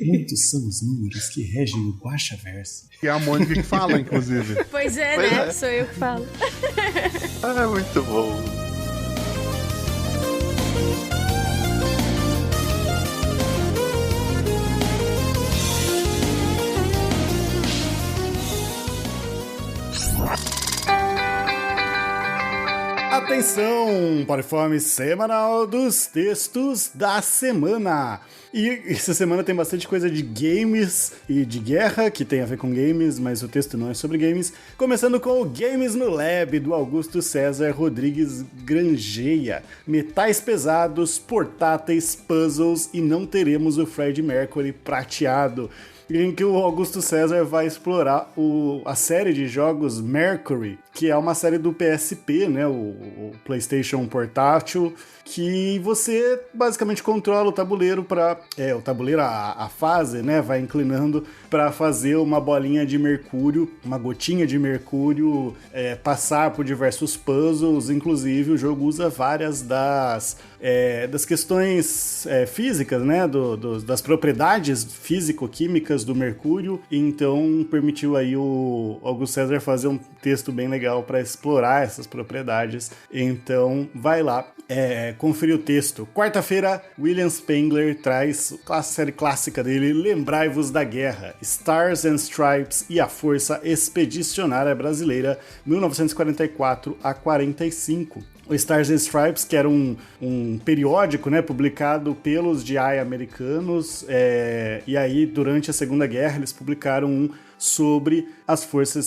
Muitos são os números que regem o Guaxaverso. E é a Mônica que fala, inclusive. Pois né? Sou eu que falo. Muito bom. Atenção para o informe semanal dos textos da semana. E essa semana tem bastante coisa de games e de guerra, que tem a ver com games, mas o texto não é sobre games. Começando com o Games no Lab, do Augusto César Rodrigues Grangeia. Metais pesados, portáteis, puzzles e não teremos o Fred Mercury prateado. Em que o Augusto César vai explorar a série de jogos Mercury, que é uma série do PSP, né, o PlayStation Portátil, que você basicamente controla o tabuleiro a fase, né, vai inclinando para fazer uma bolinha de mercúrio, uma gotinha de mercúrio, passar por diversos puzzles. Inclusive o jogo usa várias das questões físicas, né, das propriedades físico-químicas do mercúrio, então permitiu aí o Augusto César fazer um texto bem legal para explorar essas propriedades. Então vai lá conferir o texto. Quarta-feira, William Spengler traz a série clássica dele, Lembrai-vos da Guerra, Stars and Stripes e a Força Expedicionária Brasileira, 1944 a 45. O Stars and Stripes, que era um periódico, né, publicado pelos GI americanos, e aí durante a Segunda Guerra eles publicaram um sobre a Força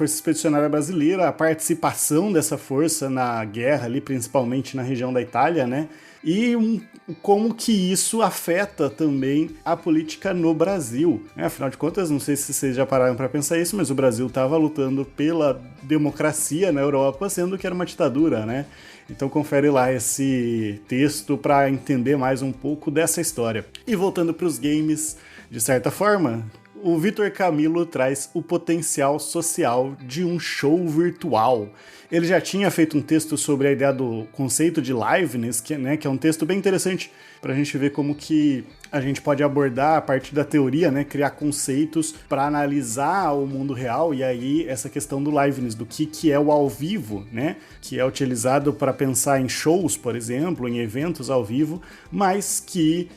Expedicionária Brasileira, a participação dessa força na guerra ali, principalmente na região da Itália, né? E como que isso afeta também a política no Brasil. Afinal de contas, não sei se vocês já pararam para pensar isso, mas o Brasil estava lutando pela democracia na Europa, sendo que era uma ditadura, né? Então confere lá esse texto para entender mais um pouco dessa história. E voltando para os games, de certa forma, o Vitor Camilo traz o potencial social de um show virtual. Ele já tinha feito um texto sobre a ideia do conceito de liveness, que é um texto bem interessante para a gente ver como que a gente pode abordar a partir da teoria, né, criar conceitos para analisar o mundo real, e aí essa questão do liveness, do que é o ao vivo, né, que é utilizado para pensar em shows, por exemplo, em eventos ao vivo, mas que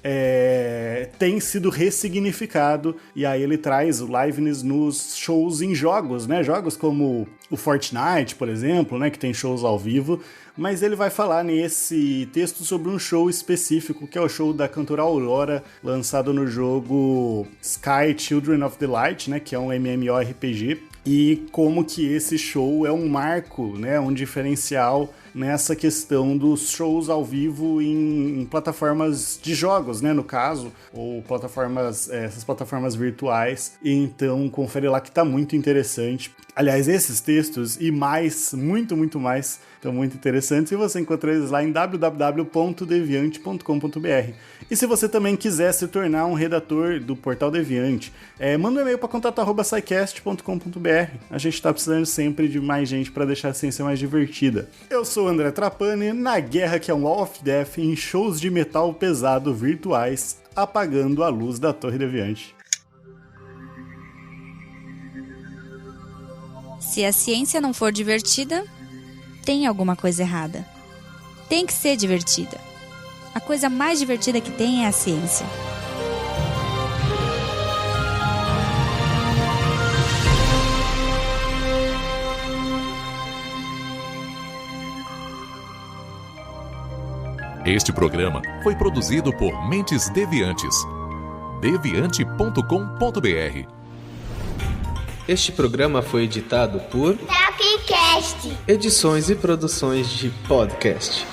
tem sido ressignificado, e aí ele traz o liveness nos shows em jogos, né, jogos como o Fortnite, por exemplo, né, que tem shows ao vivo, mas ele vai falar nesse texto sobre um show específico, que é o show da cantora Aurora, lançado no jogo Sky Children of the Light, né, que é um MMORPG, e como que esse show é um marco, né, um diferencial nessa questão dos shows ao vivo em plataformas de jogos, né, no caso, ou essas plataformas virtuais. Então confere lá que tá muito interessante. Aliás, esses textos e mais, muito mais, estão muito interessantes, e você encontra eles lá em www.deviante.com.br. E se você também quiser se tornar um redator do Portal Deviante, manda um e-mail para contato@scicast.com.br. A gente está precisando sempre de mais gente para deixar a ciência mais divertida. Eu sou o André Trapani, na guerra que é um Wall of Death, em shows de metal pesado virtuais, apagando a luz da Torre Deviante. Se a ciência não for divertida, tem alguma coisa errada. Tem que ser divertida. A coisa mais divertida que tem é a ciência. Este programa foi produzido por Mentes Deviantes. deviante.com.br. Este programa foi editado por Tapcast. Edições e produções de podcast.